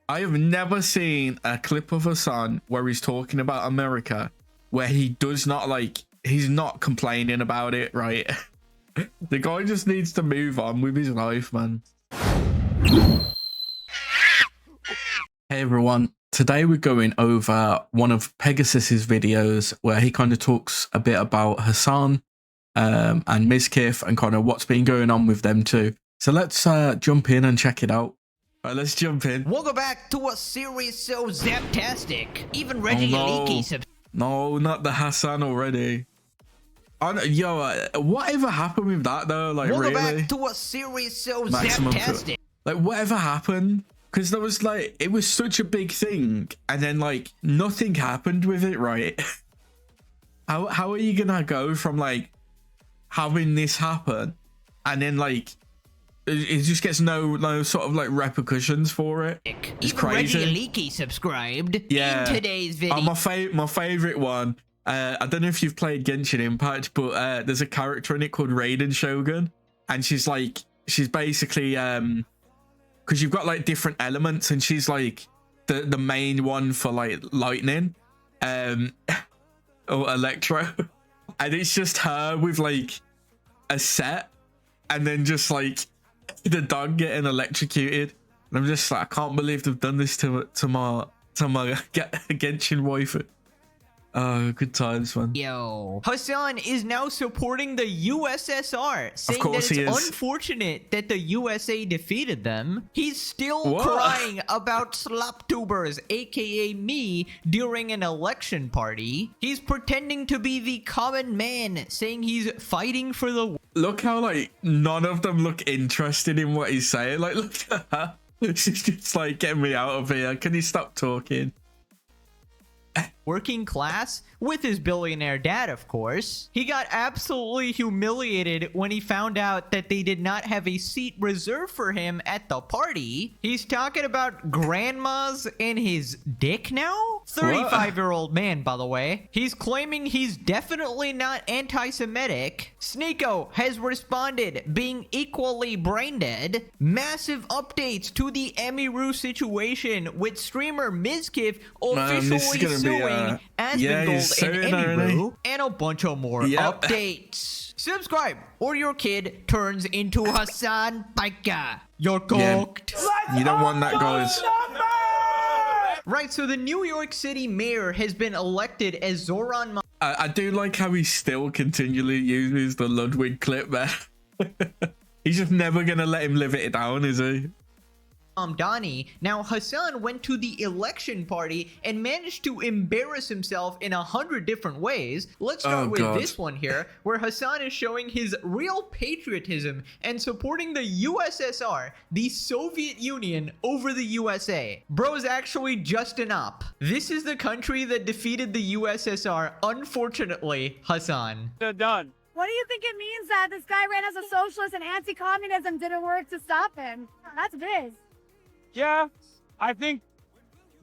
I have never seen a clip of Hasan where he's talking about America where he does not he's not complaining about it, right? The guy just needs to move on with his life, man. Hey everyone, today we're going over one of Pegasus's videos where he kind of talks a bit about Hasan and Mizkif and kind of what's been going on with them too. So let's jump in and check it out. All right, let's jump in. Welcome back to a series so zaptastic. Even Reggie Leakey No, not the Hasan already. Yo, whatever happened with that though? Like, Welcome really? back to a series so zaptastic. Like, whatever happened? Because there was it was such a big thing, and then nothing happened with it, right? How are you gonna go from having this happen, and then it just gets no sort of repercussions for it? It's Even crazy. Reggie Leakey subscribed. Yeah. In today's video. My favorite one. I don't know if you've played Genshin Impact, but there's a character in it called Raiden Shogun, and she's basically because you've got different elements, and she's the main one for lightning, or electro, and it's just her with a set, and then just the dog getting electrocuted, and I'm just I can't believe they've done this to my Genshin waifu. Oh, good times, man. Yo, Hasan is now supporting the USSR, saying that it's unfortunate that the USA defeated them. He's still crying about slaptubers, aka me, during an election party. He's pretending to be the common man, saying he's fighting for the... Look how none of them look interested in what he's saying. Look at her. She's just get me out of here. Can you stop talking? Working class with his billionaire dad, of course. He got absolutely humiliated when he found out that they did not have a seat reserved for him at the party. He's talking about grandmas and his dick now? 35-year-old man, by the way. He's claiming he's definitely not anti-Semitic. Sneeko has responded, being equally brain dead. Massive updates to the Emiru situation with streamer Mizkif officially suing Asmongold and Emiru, and a bunch of more updates. Subscribe or your kid turns into Hasan Paika. You're cooked. Yeah. You don't want that, guys. Right, so the New York City mayor has been elected as Zoran. I do like how he still continually uses the Ludwig clip there. He's just never gonna let him live it down, is he? Donnie. Now, Hasan went to the election party and managed to embarrass himself in 100 different ways. Let's start with this one here, where Hasan is showing his real patriotism and supporting the USSR, the Soviet Union, over the USA. Bro's actually just an op. This is the country that defeated the USSR, unfortunately, Hasan. They're done. What do you think it means that this guy ran as a socialist and anti-communism didn't work to stop him? That's biz. Yeah, I think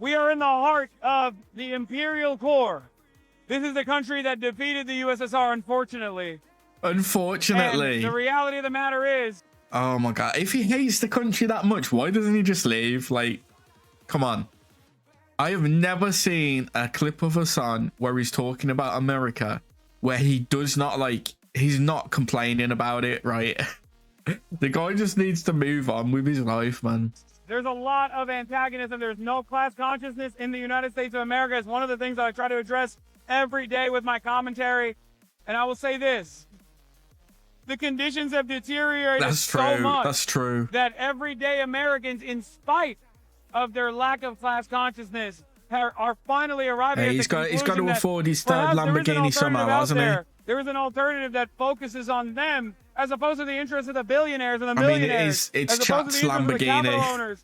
we are in the heart of the imperial core. This is the country that defeated the USSR, unfortunately. Unfortunately. And the reality of the matter is... Oh my god, if he hates the country that much, why doesn't he just leave? Come on. I have never seen a clip of Hasan where he's talking about America where he does not he's not complaining about it, right? The guy just needs to move on with his life, man. There's a lot of antagonism. There's no class consciousness in the United States of America. It's one of the things that I try to address every day with my commentary. And I will say this. The conditions have deteriorated so much. That's true. That everyday Americans, in spite of their lack of class consciousness, are finally arriving at the conclusion he's got to afford his third Lamborghini somehow, hasn't he? There is an alternative that focuses on them as opposed to the interests of the billionaires and the millionaires. I mean, it's Chat's Lamborghini.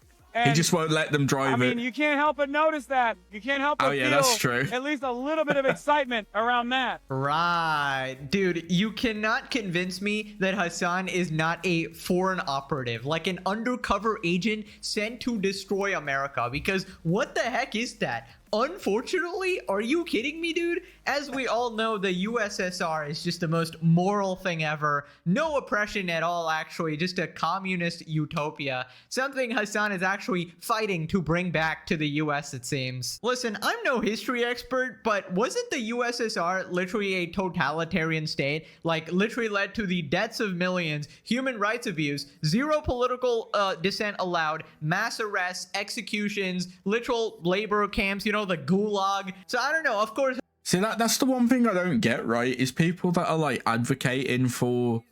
He just won't let them drive it. I mean, you can't help but notice that. You can't help but feel that's true. At least a little bit of excitement around that. Right. Dude, you cannot convince me that Hasan is not a foreign operative, like an undercover agent sent to destroy America, because what the heck is that? Unfortunately, are you kidding me, dude? As we all know, the USSR is just the most moral thing ever. No oppression at all, actually, just a communist utopia. Something Hasan is actually fighting to bring back to the US, it seems. Listen, I'm no history expert, but wasn't the USSR literally a totalitarian state? Like, literally led to the deaths of millions, human rights abuse, zero political dissent allowed, mass arrests, executions, literal labor camps, you know, the gulag. So I don't know, of course. See, that's the one thing I don't get, right? Is people that are like advocating for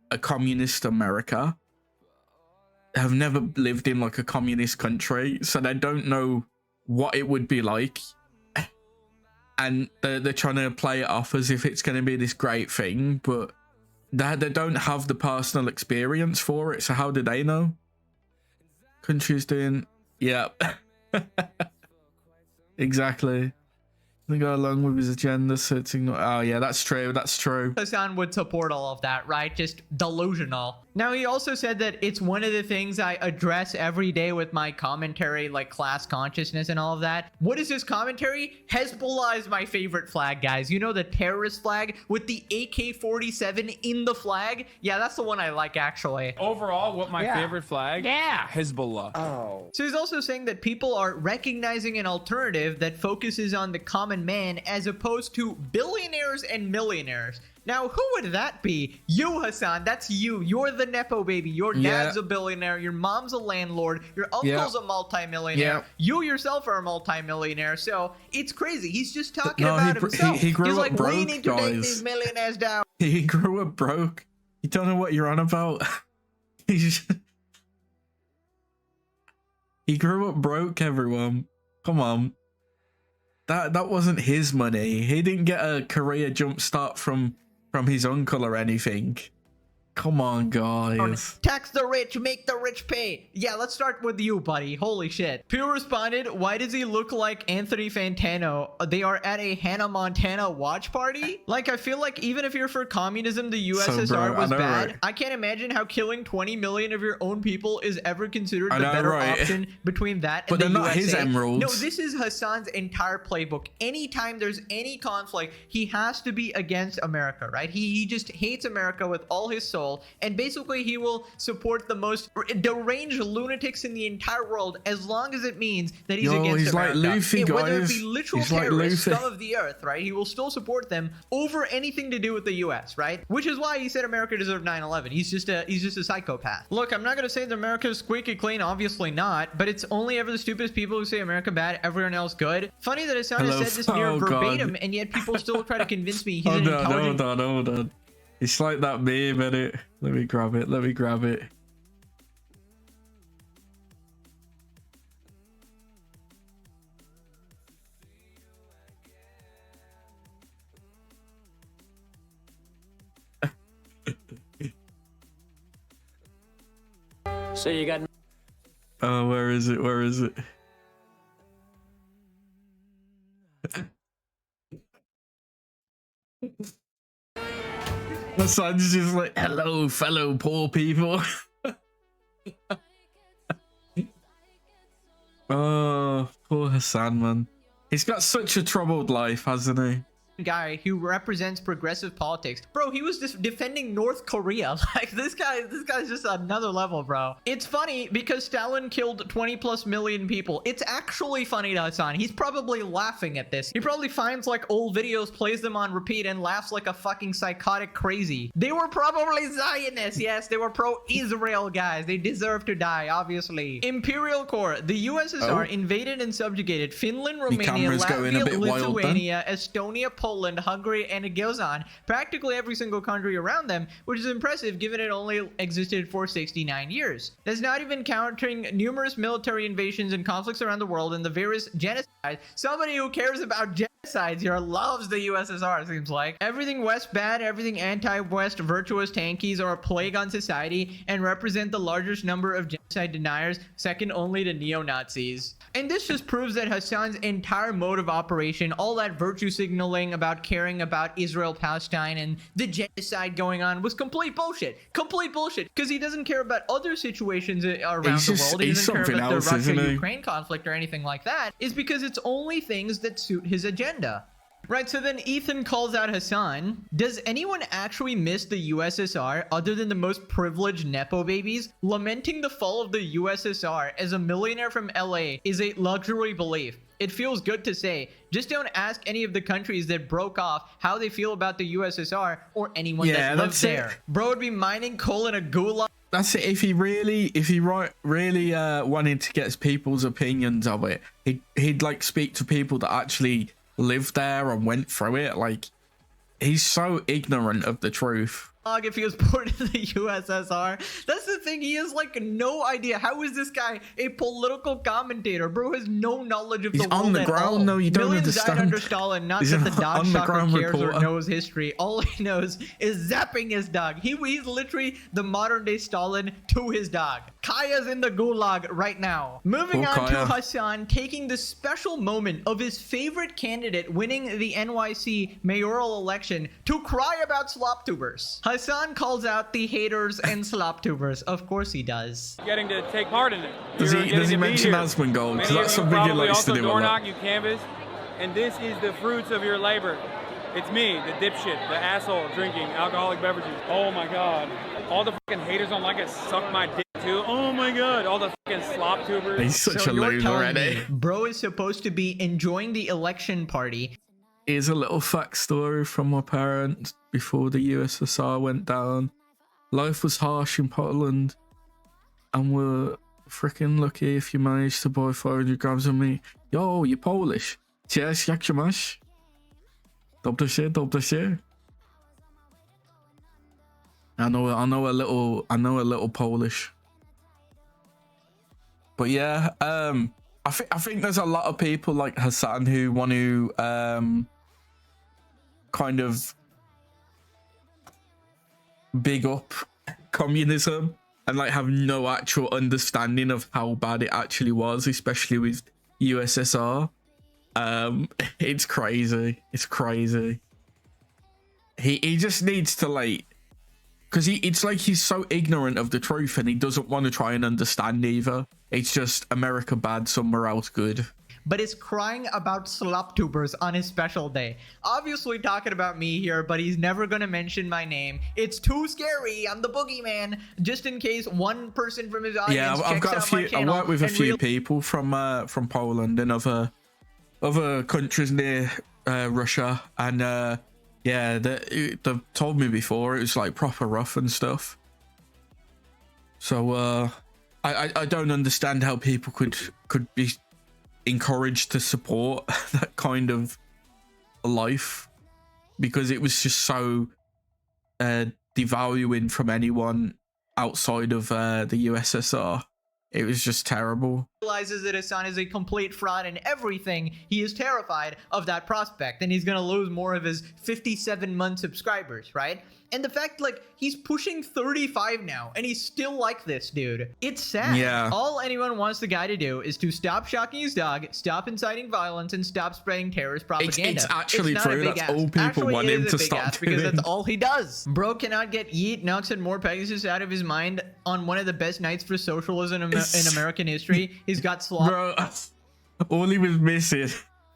a communist America have never lived in like a communist country, so they don't know what it would be like. And they're trying to play it off as if it's going to be this great thing, but they don't have the personal experience for it. So how do they know? Country's doing, yeah. Exactly. They go along with his agenda, so it's oh yeah, that's true, that's true. Hasan would support all of that, right? Just delusional. Now, he also said that it's one of the things I address every day with my commentary, like class consciousness and all of that. What is this commentary? Hezbollah is my favorite flag, guys. You know, the terrorist flag with the AK-47 in the flag? Yeah, that's the one I like, actually. Overall, what my favorite flag? Yeah, Hezbollah. Oh. So he's also saying that people are recognizing an alternative that focuses on the common man as opposed to billionaires and millionaires. Now, who would that be? You, Hasan. That's you. You're the Nepo baby. Your dad's a billionaire. Your mom's a landlord. Your uncle's a multimillionaire. You yourself are a multimillionaire. So it's crazy. He's just talking about himself. He grew He's up like, broke, we need to guys. take these millionaires down. He grew up broke. You don't know what you're on about. He grew up broke, everyone. Come on. That wasn't his money. He didn't get a career jump start from his uncle or anything. Come on, guys. Tax the rich, make the rich pay. Yeah, let's start with you, buddy. Holy shit. Pew responded, why does he look like Anthony Fantano? They are at a Hannah Montana watch party? Like, I feel like even if you're for communism, the USSR was bad. Right? I can't imagine how killing 20 million of your own people is ever considered the better option between that and the USA. But they're not his emeralds. No, this is Hasan's entire playbook. Anytime there's any conflict, he has to be against America, right? He just hates America with all his soul. And basically, he will support the most deranged lunatics in the entire world as long as it means that he's against America. Like Luffy, guys. Whether it be literal terrorists, scum of the earth, right? He will still support them over anything to do with the U.S., right? Which is why he said America deserved 9/11. He's just a psychopath. Look, I'm not gonna say that America is squeaky clean. Obviously not. But it's only ever the stupidest people who say America bad, everyone else good. Funny that Hasan has said this near verbatim, and yet people still try to convince me he's an intelligent. Hold on. It's like that meme, innit? Let me grab it. So you got... Oh, where is it? My son's just like, hello, fellow poor people. Oh, poor Hasan, man. He's got such a troubled life, hasn't he? Guy who represents progressive politics. Bro, he was just defending North Korea. Like, this guy's just another level, bro. It's funny because Stalin killed 20+ million people. It's actually funny to Hasan. He's probably laughing at this. He probably finds like old videos, plays them on repeat, and laughs like a fucking psychotic crazy. They were probably Zionists. Yes, they were pro-Israel guys. They deserve to die, obviously. Imperial Core. The USSR invaded and subjugated Finland, Romania, Latvia, Lithuania, Estonia, Poland, Hungary, and it goes on. Practically every single country around them, which is impressive given it only existed for 69 years. That's not even counting numerous military invasions and conflicts around the world and the various genocides. Somebody who cares about genocide sides here loves the USSR, it seems like. Everything West bad, everything anti-West virtuous tankies are a plague on society and represent the largest number of genocide deniers, second only to neo-Nazis. And this just proves that Hasan's entire mode of operation, all that virtue signaling about caring about Israel, Palestine, and the genocide going on was complete bullshit. Complete bullshit. Because he doesn't care about other situations around the world. He doesn't care about the Russia-Ukraine conflict or anything like that. Is because it's only things that suit his agenda. Right, so then Ethan calls out Hasan. Does anyone actually miss the USSR other than the most privileged Nepo babies? Lamenting the fall of the USSR as a millionaire from LA is a luxury belief. It feels good to say. Just don't ask any of the countries that broke off how they feel about the USSR or anyone that lives there. Bro would be mining coal in a gulag. That's it. If he really wanted to get people's opinions of it, he'd like speak to people that actually lived there and went through it. Like, he's so ignorant of the truth. If he was born in the USSR, that's the thing. He has like no idea. How is this guy a political commentator? Bro has no knowledge of the world on the at ground. all. No, you don't Millions understand. died under Stalin. Not He's that the dog shocker cares reporter. or knows history. All he knows is zapping his dog. He's literally the modern day Stalin to his dog. Kaya's in the gulag right now. Moving on to Hasan taking the special moment of his favorite candidate winning the NYC mayoral election to cry about slop tubers. Hasan calls out the haters and slop tubers. Of course he does. Getting to take part in it. Does he mention Asmongold? Because that's something he likes to do. Door knock, you canvas, and this is the fruits of your labor. It's me, the dipshit, the asshole drinking alcoholic beverages. Oh my god. All the fucking haters don't like it suck my dick too. Oh my god. All the fucking slop tubers. He's such a loser already. Bro is supposed to be enjoying the election party. Here's a little fact story from my parents before the USSR went down. Life was harsh in Poland, and we're freaking lucky if you managed to buy 400 grams of meat. Yo, you're Polish. Cześć, jak się masz? Dobrze się. I know a little Polish. But yeah, I think there's a lot of people like Hasan who want to kind of big up communism and like have no actual understanding of how bad it actually was, especially with USSR. It's crazy. He just needs to like, because it's like he's so ignorant of the truth and he doesn't want to try and understand either. It's just America bad, somewhere else good. But is crying about slop tubers on his special day. Obviously talking about me here, but he's never gonna mention my name. It's too scary. I'm the boogeyman. Just in case one person from his audience I've got a few. I work with a few people from Poland and other countries near Russia, and yeah, they've told me before it was like proper rough and stuff. So I don't understand how people could be encouraged to support that kind of life, because it was just so devaluing from anyone outside of the USSR. It was just terrible. Realizes that Hasan is a complete fraud and everything. He is terrified of that prospect, and he's gonna lose more of his 57-month subscribers, right? And the fact, like, he's pushing 35 now, and he's still like this, dude. It's sad. Yeah. All anyone wants the guy to do is to stop shocking his dog, stop inciting violence, and stop spreading terrorist propaganda. It's actually true. That's all people want him to stop doing. Because that's all he does. Bro cannot get Yeet, Nux, and more Pegasus out of his mind on one of the best nights for socialism in American history. He's got slop. Bro, all he was missing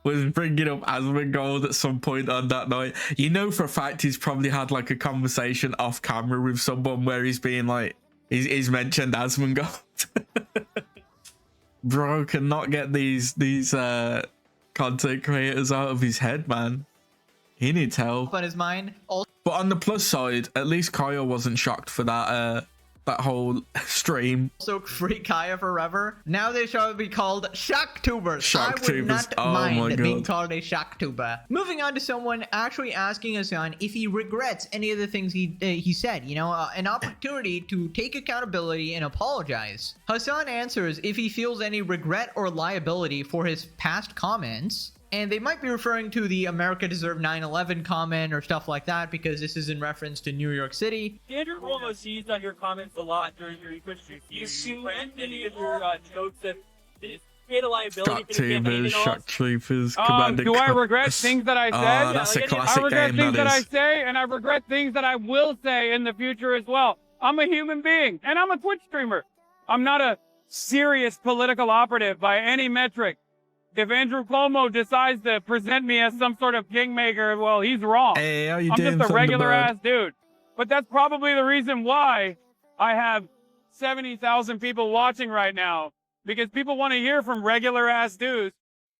was bringing up Asmongold at some point on that night. You know for a fact he's probably had like a conversation off camera with someone where he's being like, he's mentioned Asmongold. Bro cannot get these content creators out of his head, man. He needs help. On his mind. But on the plus side, at least Kyle wasn't shocked for that whole stream. Also, free Kaya forever. Now they shall be called shock tubers. I would not oh mind being called a shock tuber. Moving on to someone actually asking Hasan if he regrets any of the things he said. You know, an opportunity to take accountability and apologize. Hasan answers if he feels any regret or liability for his past comments. And they might be referring to the America Deserved 9/11 comment or stuff like that, because this is in reference to New York City. Andrew almost seized on your comments a lot during your Twitch stream. You sent any of your jokes that create a liability for the campaign and all? Shock Troopers, Commander do I regret things that I said? Oh, that's a I classic regret game, things that I is. say, and I regret things that I will say in the future as well. I'm a human being, and I'm a Twitch streamer. I'm not a serious political operative by any metric. If Andrew Cuomo decides to present me as some sort of kingmaker, well, he's wrong. Hey, how you I'm doing, just a regular Thunderbird? ass dude. But that's probably the reason why I have 70,000 people watching right now, because people want to hear from regular ass dudes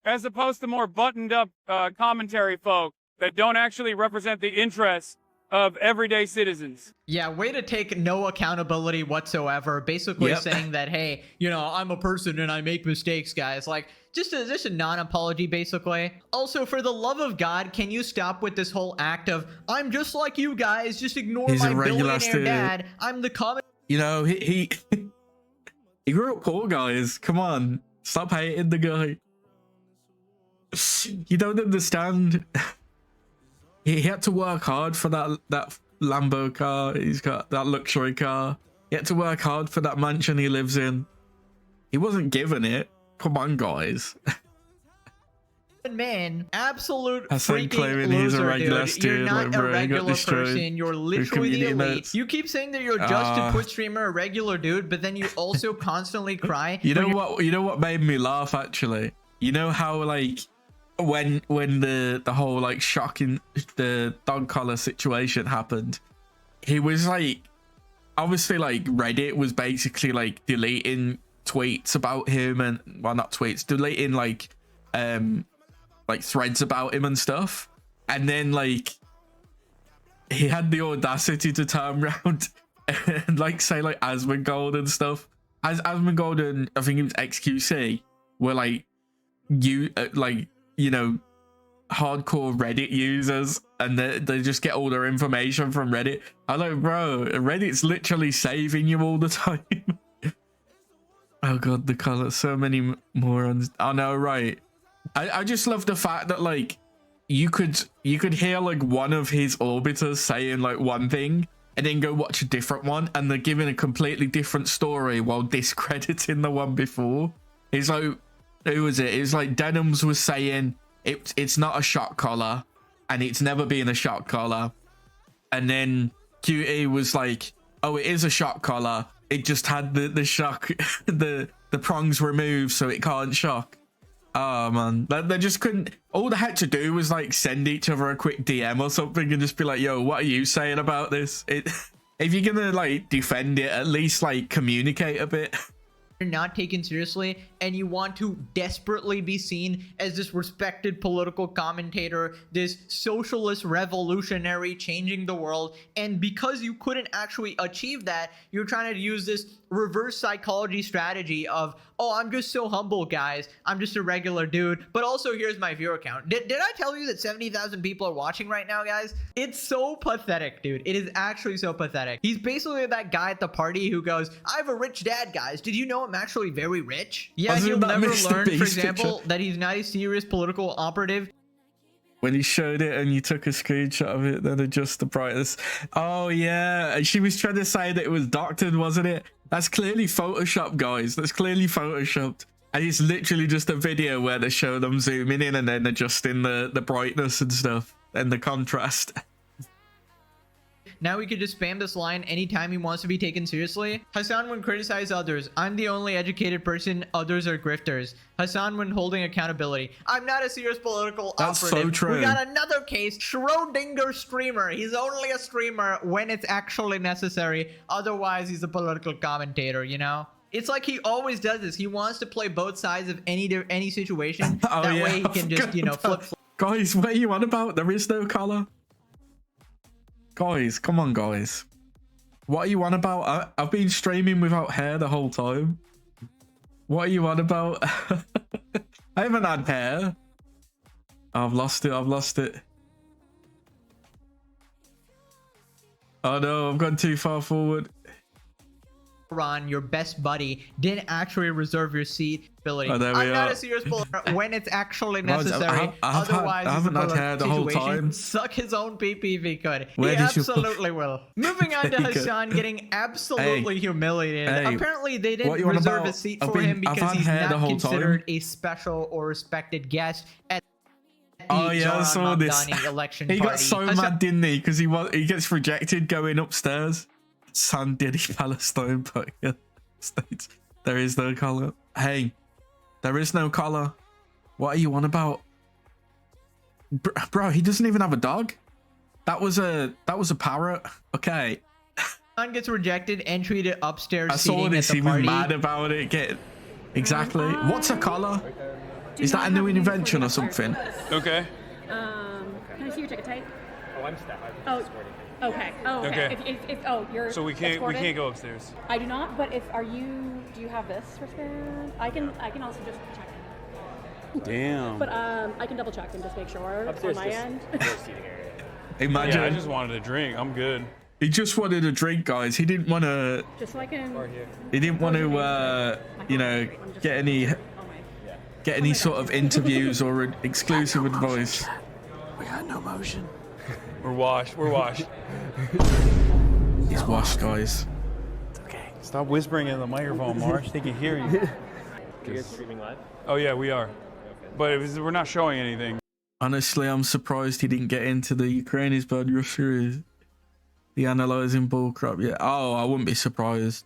as opposed to more buttoned up commentary folk that don't actually represent the interests of everyday citizens. Yeah, way to take no accountability whatsoever. Basically saying that, hey, you know, I'm a person and I make mistakes, guys. Like, just a non-apology, basically. Also, for the love of God, can you stop with this whole act of, I'm just like you guys, just ignore He's my a regular billionaire dad. I'm the common... You know, he grew up poor, guys. Come on, stop hating the guy. You don't understand. He had to work hard for that Lambo car. He's got that luxury car. He had to work hard for that mansion he lives in. He wasn't given it. Come on, guys. Man, absolute Hasan freaking claiming he's a loser, regular dude. student, You're not like, a bro, he got regular destroyed. person. You're literally the community elite. notes. You keep saying that you're just a Twitch streamer, a regular dude, but then you also constantly cry. You know what? You know what made me laugh, actually? You know how, like, when the whole, like, shocking the dog collar situation happened, he was like, obviously, like, Reddit was basically like deleting tweets about him, and, well, not tweets, deleting like threads about him and stuff. And then, like, he had the audacity to turn around and, like, say, like, Asmongold and stuff. As Asmongold and I think it was XQC were like, you know, hardcore Reddit users, and they just get all their information from Reddit. I'm like, bro, Reddit's literally saving you all the time. Oh god, the color, so many morons. I know, right? I just love the fact that, like, you could hear like one of his orbiters saying like one thing and then go watch a different one, and they're giving a completely different story while discrediting the one before. It's like, who was it? It was like Denims was saying it's not a shock collar and it's never been a shock collar, and then QE was like, oh, it is a shock collar, it just had the shock the prongs removed so it can't shock. Oh man, they just couldn't. All they had to do was like send each other a quick DM or something and just be like, yo, what are you saying about this? If you're gonna like defend it, at least like communicate a bit. You're not taken seriously, and you want to desperately be seen as this respected political commentator, this socialist revolutionary changing the world, and because you couldn't actually achieve that, you're trying to use this reverse psychology strategy of, oh, I'm just so humble, guys, I'm just a regular dude, but also here's my viewer count. Did I tell you that 70,000 people are watching right now, guys? It's so pathetic, dude. It is actually so pathetic. He's basically that guy at the party who goes, I have a rich dad, guys, did you know I'm actually very rich? Yeah, he'll never learn, for example, that he's not a serious political operative. When he showed it and you took a screenshot of it, then adjust the brightness. Oh yeah, she was trying to say that it was doctored, wasn't it? That's clearly Photoshopped, guys. That's clearly Photoshopped. And it's literally just a video where they show them zooming in and then adjusting the brightness and stuff and the contrast. Now he could just spam this line anytime he wants to be taken seriously. Hasan when criticize others. I'm the only educated person. Others are grifters. Hasan when holding accountability. I'm not a serious political That's operative. so true. We got another case. Schrodinger streamer. He's only a streamer when it's actually necessary. Otherwise, he's a political commentator, you know? It's like he always does this. He wants to play both sides of any situation. Oh, that yeah, way he can just, you know, flip. Guys, what are you on about? There is no color. Guys, come on, guys. What are you on about? I've been streaming without hair the whole time. What are you on about? I haven't had hair. I've lost it. I've lost it. Oh no, I've gone too far forward. Ron, your best buddy, didn't actually reserve your seat ability. Oh, there we I'm not are. a serious bowler when it's actually Guys, necessary. Otherwise, I haven't had hair the whole situation, time. Suck his own PP if he could. Where He did you- absolutely will. Moving on to There you go. Hasan getting absolutely humiliated. Hey, Apparently, they what didn't you on reserve about? a seat I've for him I've because had he's hair the not whole considered time. a special or respected guest at the Oh yeah, I saw this. Mamdani election He party. got so Hasan- mad, didn't he? Because he gets rejected going upstairs. San Diddy Palestine, but yeah, states there is no collar. Hey, there is no collar. What are you on about, bro? He doesn't even have a dog. That was a parrot. Okay, Hasan gets rejected, entry to upstairs I saw seating this. at the He was party. mad about it. Exactly. What's a collar? Is that a new invention or something? Okay. Can I see your ticket tape? Oh, I'm staff. Oh, okay. Oh, okay. Okay. If you're So we can't escorted? go upstairs. I do not. But do you have this wristband? I can also just check. Damn. But I can double check and just make sure on my end. Imagine. Yeah, I just wanted a drink. I'm good. He just wanted a drink, guys. He didn't want to. Just so I can. He didn't want to, you know, get any sort of interviews or exclusive advice. We got no motion. We're washed. We're washed. He's washed, guys. It's okay. Stop whispering in the microphone, Marsh. They can hear you. You guys streaming live? Oh yeah, we are. But we're not showing anything. Honestly, I'm surprised he didn't get into the Ukraine is bad Russia is. The analyzing bullcrap. Yeah. Oh, I wouldn't be surprised.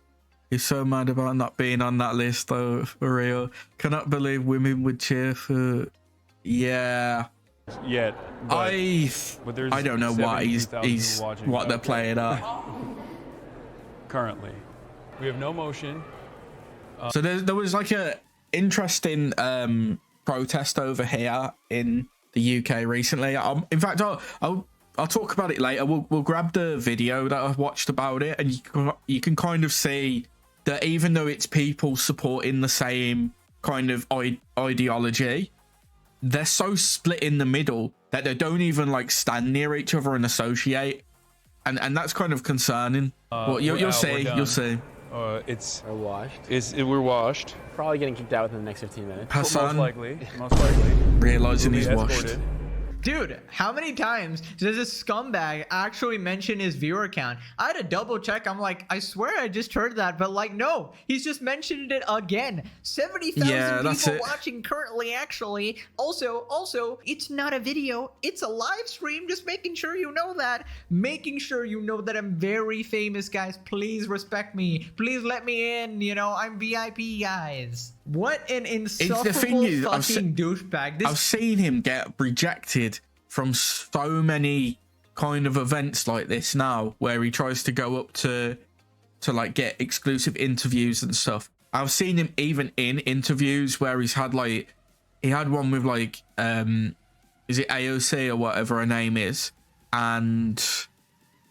He's so mad about not being on that list, though. For real. Cannot believe women would cheer for. Yeah. Yet. But there's I don't know why 72,000 he's watching. what they're playing at. Currently, we have no motion. So there was like a interesting protest over here in the UK recently. In fact, I'll talk about it later. We'll grab the video that I watched about it, and you can kind of see that even though it's people supporting the same kind of ideology, they're so split in the middle that they don't even like stand near each other and associate, and that's kind of concerning. Well, you'll see. You'll see. We're washed. We're washed. Probably getting kicked out within the next 15 minutes. Hasan Most likely. realizing We'll he's be washed. escorted. Dude, how many times does this scumbag actually mention his viewer count? I had to double check. I'm like, I swear I just heard that, but like, no, he's just mentioned it again. 70,000 Yeah, that's people it. watching currently, actually. Also, it's not a video. It's a live stream. Just making sure you know that. Making sure you know that I'm very famous, guys. Please respect me. Please let me in. You know, I'm VIP, guys. What an insufferable fucking douchebag. I've seen him get rejected from so many kind of events like this now, where he tries to go up to like get exclusive interviews and stuff. I've seen him even in interviews where he had one with like is it AOC or whatever her name is, and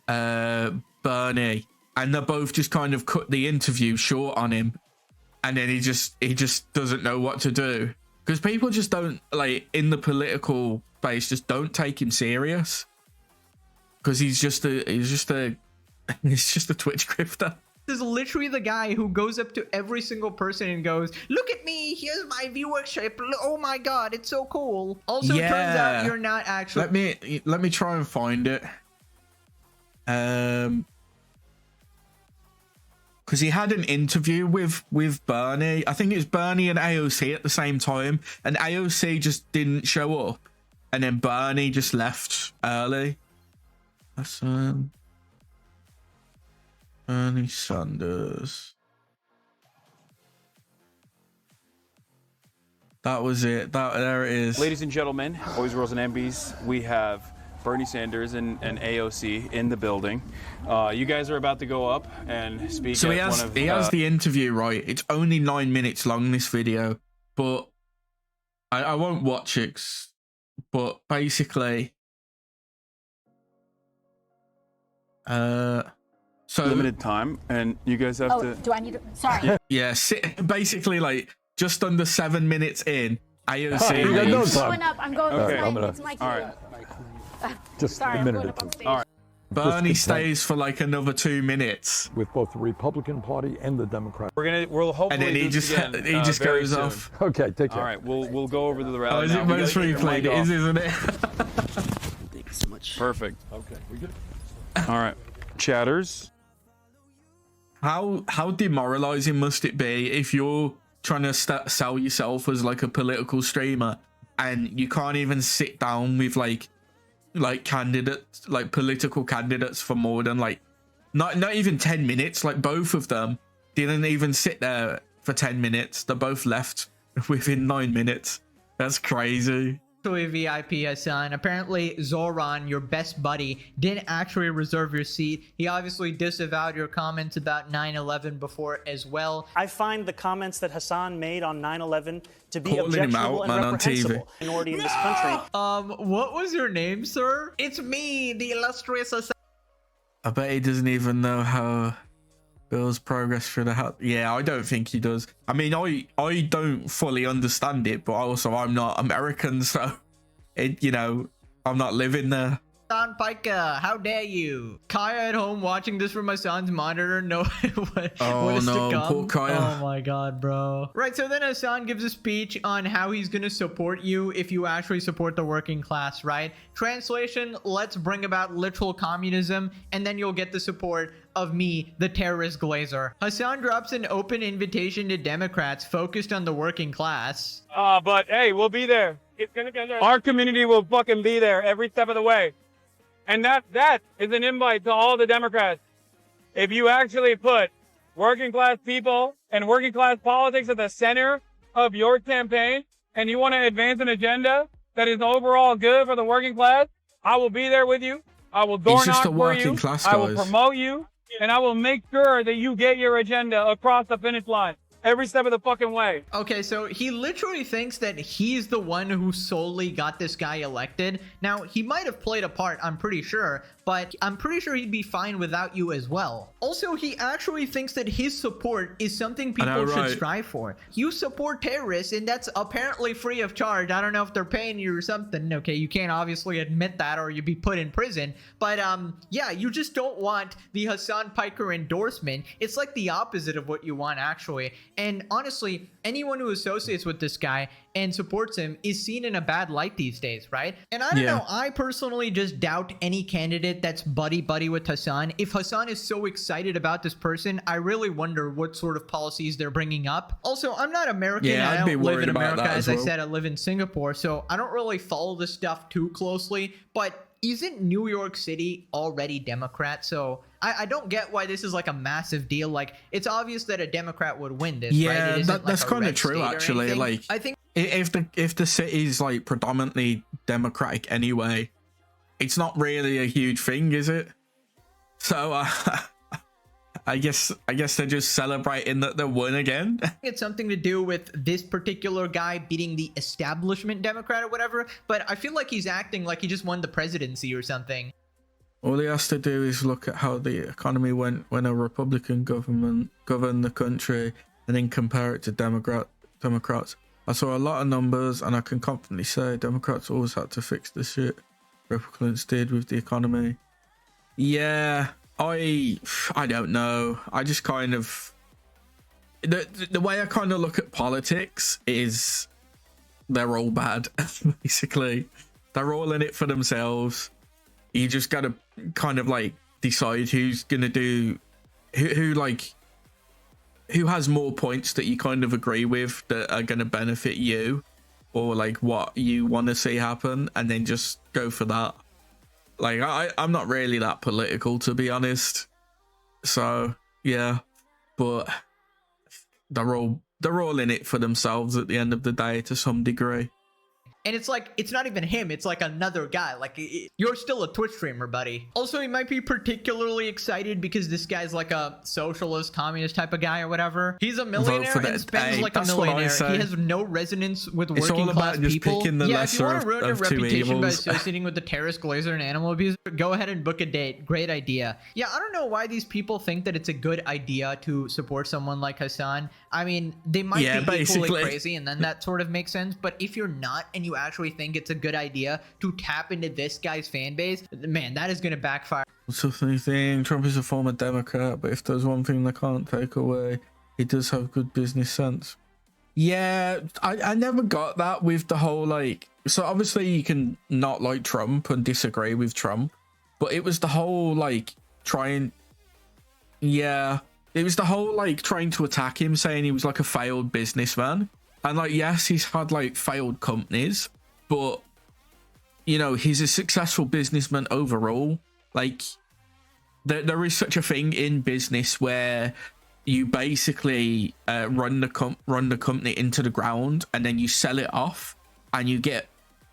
Bernie, and they both just kind of cut the interview short on him. And then he just doesn't know what to do, because people just don't, like, in the political space, just don't take him serious, because he's just a Twitch grifter. This is literally the guy who goes up to every single person and goes, "Look at me, here's my viewership. Oh my god, it's so cool." Also, Yeah. turns out you're not actually. Let me try and find it. Because he had an interview with Bernie. I think it was Bernie and AOC at the same time, and AOC just didn't show up, and then Bernie just left early. That's Bernie Sanders. That was it. There it is. Ladies and gentlemen, boys, girls, and MBs, we have Bernie Sanders and AOC in the building. You guys are about to go up and speak. So he at has one of, he has the interview, right? It's only 9 minutes long, this video, but I won't watch it. But basically, so limited time, and you guys have to. Do I need to? Sorry. yeah, basically like just under 7 minutes in, AOC I'm leaves. going up. I'm going Okay. up. It's my cue. All right. Just Sorry, a I'm minute going or up on two. stage. All right. Bernie discontent stays for like another 2 minutes, with both the Republican Party and the Democrat. We'll hopefully and then do he this just again, he just very goes soon. off. Okay, take care. All right, we'll go over to the Oh, rally is now. it We gotta most get your replayed? mic It is, off. isn't it? Thank you so much. Perfect. Okay, we good. All right, chatters. How demoralizing must it be if you're trying to sell yourself as like a political streamer and you can't even sit down with like candidates, like political candidates, for more than like not even 10 minutes. Like both of them didn't even sit there for 10 minutes. They both left within 9 minutes. That's crazy. Actually, VIP Hasan, apparently Zoran, your best buddy, didn't actually reserve your seat. He obviously disavowed your comments about 9/11 before as well. I find the comments that Hasan made on 9/11 to be Calling him objectionable out, and man, on TV. reprehensible. Minority in this country. What was your name, sir? It's me, the illustrious Hasan. I bet he doesn't even know how Bill's progress through the house. Yeah, I don't think he does. I mean, I don't fully understand it, but also I'm not American, so I'm not living there. Hasan Pica, how dare you? Kaya at home watching this from my son's monitor. No, what is no, to come? poor Kaya. Oh my god, bro. Right, so then Hasan gives a speech on how he's gonna support you if you actually support the working class, right? Translation, let's bring about literal communism, and then you'll get the support of me, the terrorist Glazer. Hasan drops an open invitation to Democrats focused on the working class. But hey, we'll be there. It's gonna get there. Our community will fucking be there every step of the way. And that is an invite to all the Democrats. If you actually put working class people and working class politics at the center of your campaign, and you want to advance an agenda that is overall good for the working class, I will be there with you. I will door knock for you. I will promote you, and I will make sure that you get your agenda across the finish line every step of the fucking way. Okay, so he literally thinks that he's the one who solely got this guy elected. Now, he might have played a part, I'm pretty sure, but I'm pretty sure he'd be fine without you as well. Also, he actually thinks that his support is something people should strive for. You support terrorists, and that's apparently free of charge. I don't know if they're paying you or something. Okay, you can't obviously admit that or you'd be put in prison. But yeah, you just don't want the Hasan Piker endorsement. It's like the opposite of what you want, actually. And honestly, anyone who associates with this guy and supports him is seen in a bad light these days, right? And I don't know, I personally just doubt any candidate that's buddy-buddy with Hasan. If Hasan is so excited about this person, I really wonder what sort of policies they're bringing up. Also, I'm not American. Yeah, I I'd be don't live worried in about America. that As as I well. said, I live in Singapore, so I don't really follow this stuff too closely. But isn't New York City already Democrat? So I don't get why this is like a massive deal. Like, it's obvious that a Democrat would win this, right? It isn't that's like a kind of red true, state or actually. anything. Like, I think if the city's like predominantly Democratic anyway, it's not really a huge thing, is it? So I guess they're just celebrating that they won again. it's something to do with this particular guy beating the establishment Democrat or whatever, but I feel like he's acting like he just won the presidency or something. All he has to do is look at how the economy went when a Republican government governed the country and then compare it to Democrats. I saw a lot of numbers and I can confidently say Democrats always had to fix the shit Republicans did with the economy. Yeah, I don't know. I just kind of... The way I kind of look at politics is they're all bad, basically. They're all in it for themselves. You just gotta kind of like decide who's gonna do... Who has more points that you kind of agree with that are gonna benefit you, or like what you want to see happen, and then just go for that. Like I'm not really that political, to be honest. So yeah, but they're all in it for themselves at the end of the day to some degree. And it's like, it's not even him, it's like another guy. Like, you're still a Twitch streamer, buddy. Also, he might be particularly excited because this guy's like a socialist, communist type of guy or whatever. He's a millionaire and spends like a millionaire. He has no resonance with working class people. Yeah, if you want to ruin your reputation by associating with the terrorist, Glazer, and animal abuser, go ahead and book a date. Great idea. Yeah, I don't know why these people think that it's a good idea to support someone like Hasan. I mean, they might be equally crazy, and then that sort of makes sense. But if you're not, and you actually think it's a good idea to tap into this guy's fan base, man, that is going to backfire. What's the funny thing? Trump is a former Democrat, but if there's one thing they can't take away, he does have good business sense. Yeah, I never got that with the whole, like, so obviously you can not like Trump and disagree with Trump, but it was the whole, like, it was the whole, like, trying to attack him, saying he was like a failed businessman. And, like, yes, he's had, like, failed companies, but, you know, he's a successful businessman overall. Like, there is such a thing in business where you basically run the company into the ground and then you sell it off and you get,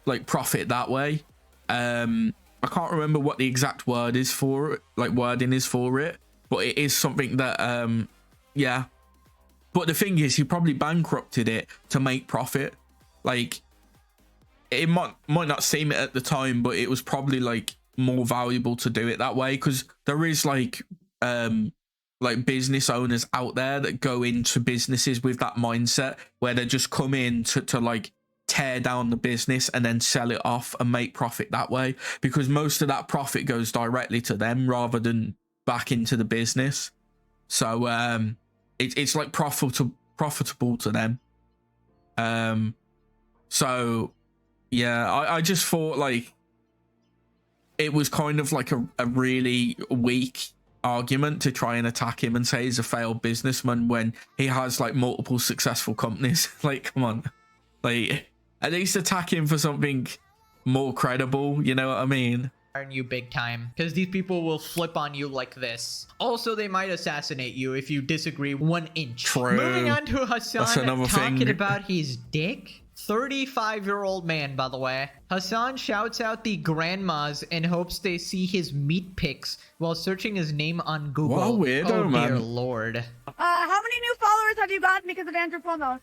like, profit that way. I can't remember what the exact word is for it, like, wording is for it, but it is something that, yeah. But the thing is, he probably bankrupted it to make profit. Like, it might not seem it at the time, but it was probably, like, more valuable to do it that way, because there is, like business owners out there that go into businesses with that mindset where they just come in to like tear down the business and then sell it off and make profit that way, because most of that profit goes directly to them rather than back into the business. So it's like profitable to them. So yeah, I just thought, like, it was kind of like a really weak argument to try and attack him and say he's a failed businessman when he has, like, multiple successful companies. Like, come on, like, at least attack him for something more credible, you know what I mean? You big time, because these people will flip on you like this. Also, they might assassinate you if you disagree 1 inch. True. Moving on to Hasan That's another talking thing. about his dick. 35-year-old man, by the way. Hasan shouts out the grandmas and hopes they see his meat pics while searching his name on Google. What a weirdo, oh, man. dear Lord. How many new followers have you gotten because of Andrew Cuomo?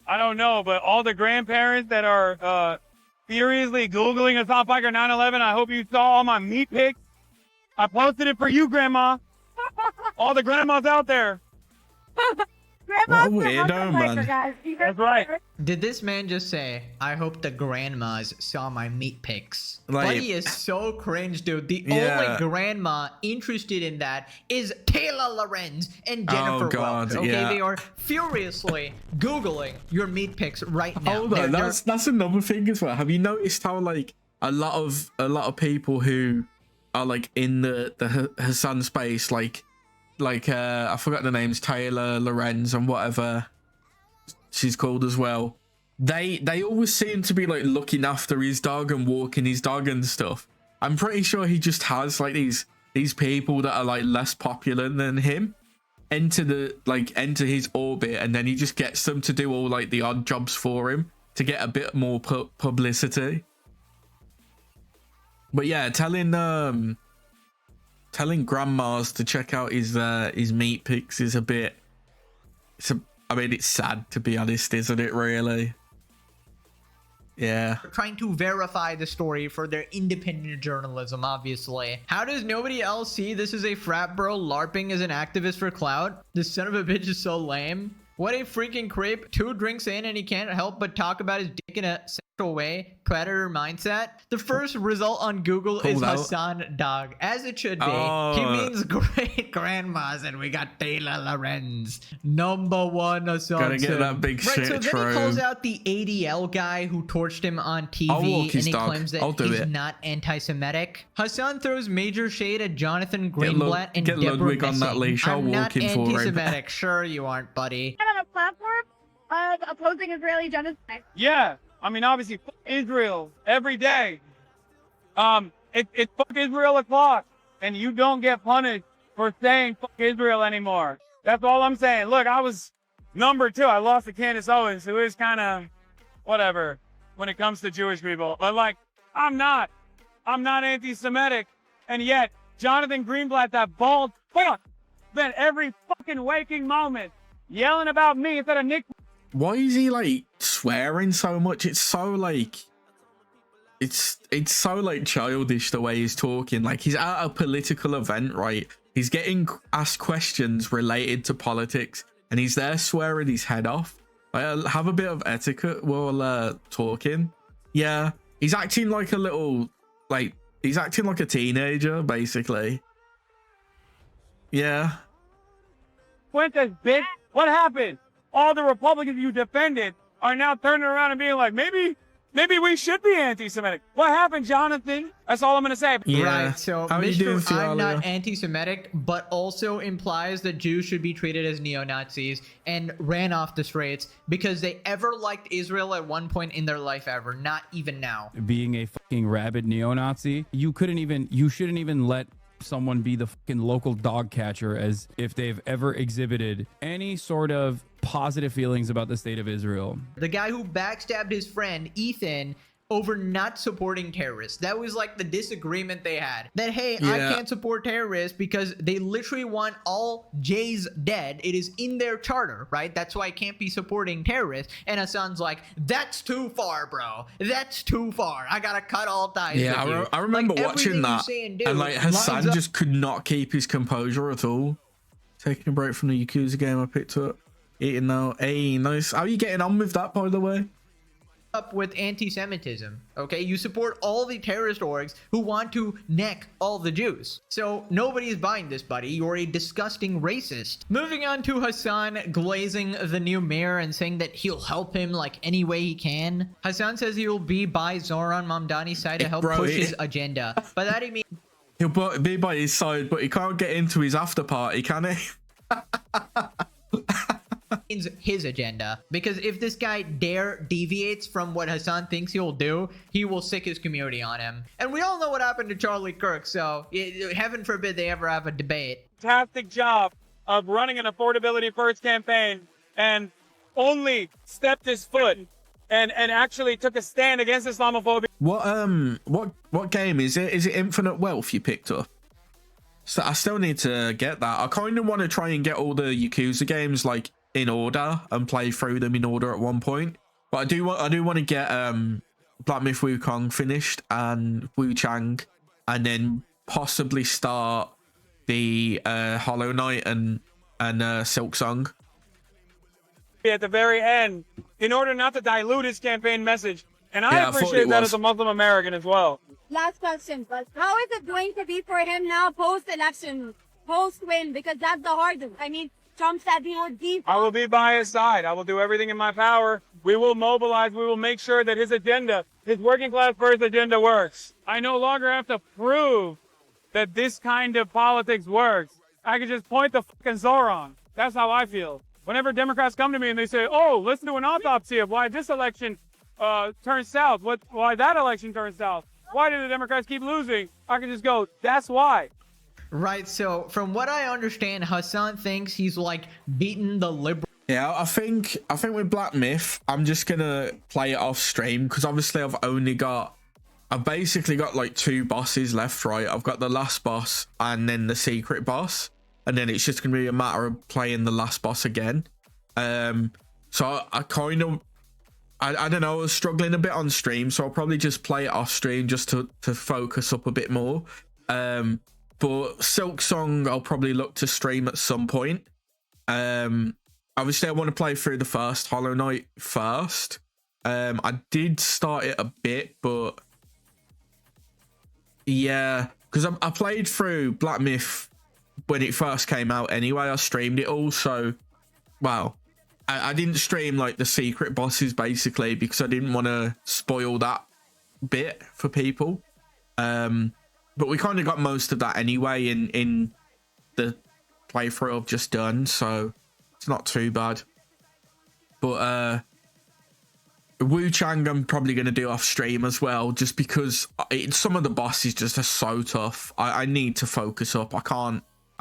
I don't know, but all the grandparents that are furiously Googling Hassan Piker 9/11, I hope you saw all my meat pics. I posted it for you, Grandma. All the grandmas out there. Grandma's What a weirdo, man. guys. That's right. Did this man just say, I hope the grandmas saw my meat pics? Like, Buddy is so cringe, dude. The Yeah. only grandma interested in that is Taylor Lorenz and Jennifer Oh, God, Welch. Okay, yeah. they are furiously Googling your meat pics right now. Hold on, that's another thing as well. Have you noticed how, like, a lot of people who are, like, in the Hasan space, like I forgot the names, Taylor Lorenz and whatever she's called as well, they always seem to be, like, looking after his dog and walking his dog and stuff. I'm pretty sure he just has, like, these people that are, like, less popular than him enter his orbit, and then he just gets them to do all, like, the odd jobs for him to get a bit more publicity. But yeah, telling grandmas to check out his meat pics is a bit, I mean, it's sad, to be honest, isn't it, really? Yeah. Trying to verify the story for their independent journalism, obviously. How does nobody else see this is a frat bro LARPing as an activist for clout? This son of a bitch is so lame. What a freaking creep. 2 drinks in and he can't help but talk about his dick in a sexual way. Predator mindset. The first result on Google is Hasan Dog, as it should be. Oh. He means great grandmas, and we got Taylor Lorenz. Number 1 Hasan. Gotta get that big right, shit so then through. he calls out the ADL guy who torched him on TV, I'll walk and his he dog. claims that I'll do he's it. not anti-Semitic. Hasan throws major shade at Jonathan Greenblatt and get Deborah Ludwig on that Messing. leash. I'll I'm walk not him for him. anti-Semitic. Sure you aren't, buddy. On a platform of opposing Israeli genocide. Yeah, I mean, obviously, fuck Israel every day. It's fuck Israel o'clock, and you don't get punished for saying fuck Israel anymore. That's all I'm saying. Look, I was number 2. I lost to Candace Owens, who is kind of whatever when it comes to Jewish people. But, like, I'm not anti-Semitic, and yet Jonathan Greenblatt, that bald fuck, spent every fucking waking moment yelling about me instead of Nick. Why is he, like, swearing so much? It's so, like, it's so, like, childish the way he's talking. Like, he's at a political event, right? He's getting asked questions related to politics, and he's there swearing his head off. Like, have a bit of etiquette while talking. Yeah, he's acting like a little, like, he's acting like a teenager, basically. Yeah. Fuentes, bitch. What happened? All the Republicans you defended are now turning around and being like, maybe we should be anti-Semitic. What happened, Jonathan? That's all I'm gonna say. Yeah. Right, so How are you doing, Mr. I'm not Fialia? anti-Semitic, but also implies that Jews should be treated as neo-Nazis and ran off the streets because they ever liked Israel at one point in their life ever, not even now. Being a fucking rabid neo-Nazi, you shouldn't even let someone be the fucking local dog catcher as if they've ever exhibited any sort of positive feelings about the state of Israel. The guy who backstabbed his friend, Ethan, over not supporting terrorists. That was like the disagreement they had. That, hey, I can't support terrorists because they literally want all Jays dead. It is in their charter, right? That's why I can't be supporting terrorists. And Hasan's like, that's too far, bro. That's too far. I gotta cut all ties with you. I remember like, watching that. And like Hasan just could not keep his composure at all. Taking a break from the Yakuza game I picked up. Eating now. Hey, nice. How are you getting on with that, by the way? Up with anti-Semitism, okay? You support all the terrorist orgs who want to neck all the Jews. So nobody's buying this, buddy. You're a disgusting racist. Moving on to Hasan glazing the new mayor and saying that he'll help him like any way he can. Hasan says he will be by Zoran Mamdani's side to help push his agenda. By that he means he'll be by his side, but he can't get into his after party, can he? his agenda, because if this guy dare deviates from what Hasan thinks he'll do, he will sick his community on him. And we all know what happened to Charlie Kirk, so heaven forbid they ever have a debate. Fantastic job of running an affordability first campaign and only stepped his foot and actually took a stand against Islamophobia. What game is it? Is it Infinite Wealth you picked up? So I still need to get that. I kind of want to try and get all the Yakuza games like in order and play through them in order at one point. But I do want to get Black Myth Wukong finished and Wu Chang, and then possibly start the Hollow Knight and Silk Song. At the very end, in order not to dilute his campaign message. And I appreciate that as a Muslim American as well. Last question, but how is it going to be for him now post-election, post-win? Because that's the hardest. I mean, Trump said he would be. I will be by his side. I will do everything in my power. We will mobilize. We will make sure that his agenda, his working class first agenda works. I no longer have to prove that this kind of politics works. I can just point the fucking Zoran. That's how I feel. Whenever Democrats come to me and they say, oh, let's do an autopsy of why this election turned south, why that election turned south, why do the Democrats keep losing? I can just go, that's why. Right, so from what I understand, Hasan thinks he's like beaten the liberal. Yeah, I think with Black Myth, I'm just gonna play it off stream because obviously I've basically got like 2 bosses left, right? I've got the last boss and then the secret boss, and then it's just gonna be a matter of playing the last boss again. So I kind of, I don't know, I was struggling a bit on stream, so I'll probably just play it off stream just to focus up a bit more. But Silk Song, I'll probably look to stream at some point. Obviously, I want to play through the first Hollow Knight first. I did start it a bit, but yeah, because I played through Black Myth when it first came out anyway. I streamed it all, so, well, I didn't stream like the secret bosses basically because I didn't want to spoil that bit for people. But we kind of got most of that anyway in the playthrough I've just done, so it's not too bad. But Wu Chang I'm probably going to do off stream as well, just because some of the bosses just are so tough. I need to focus up. I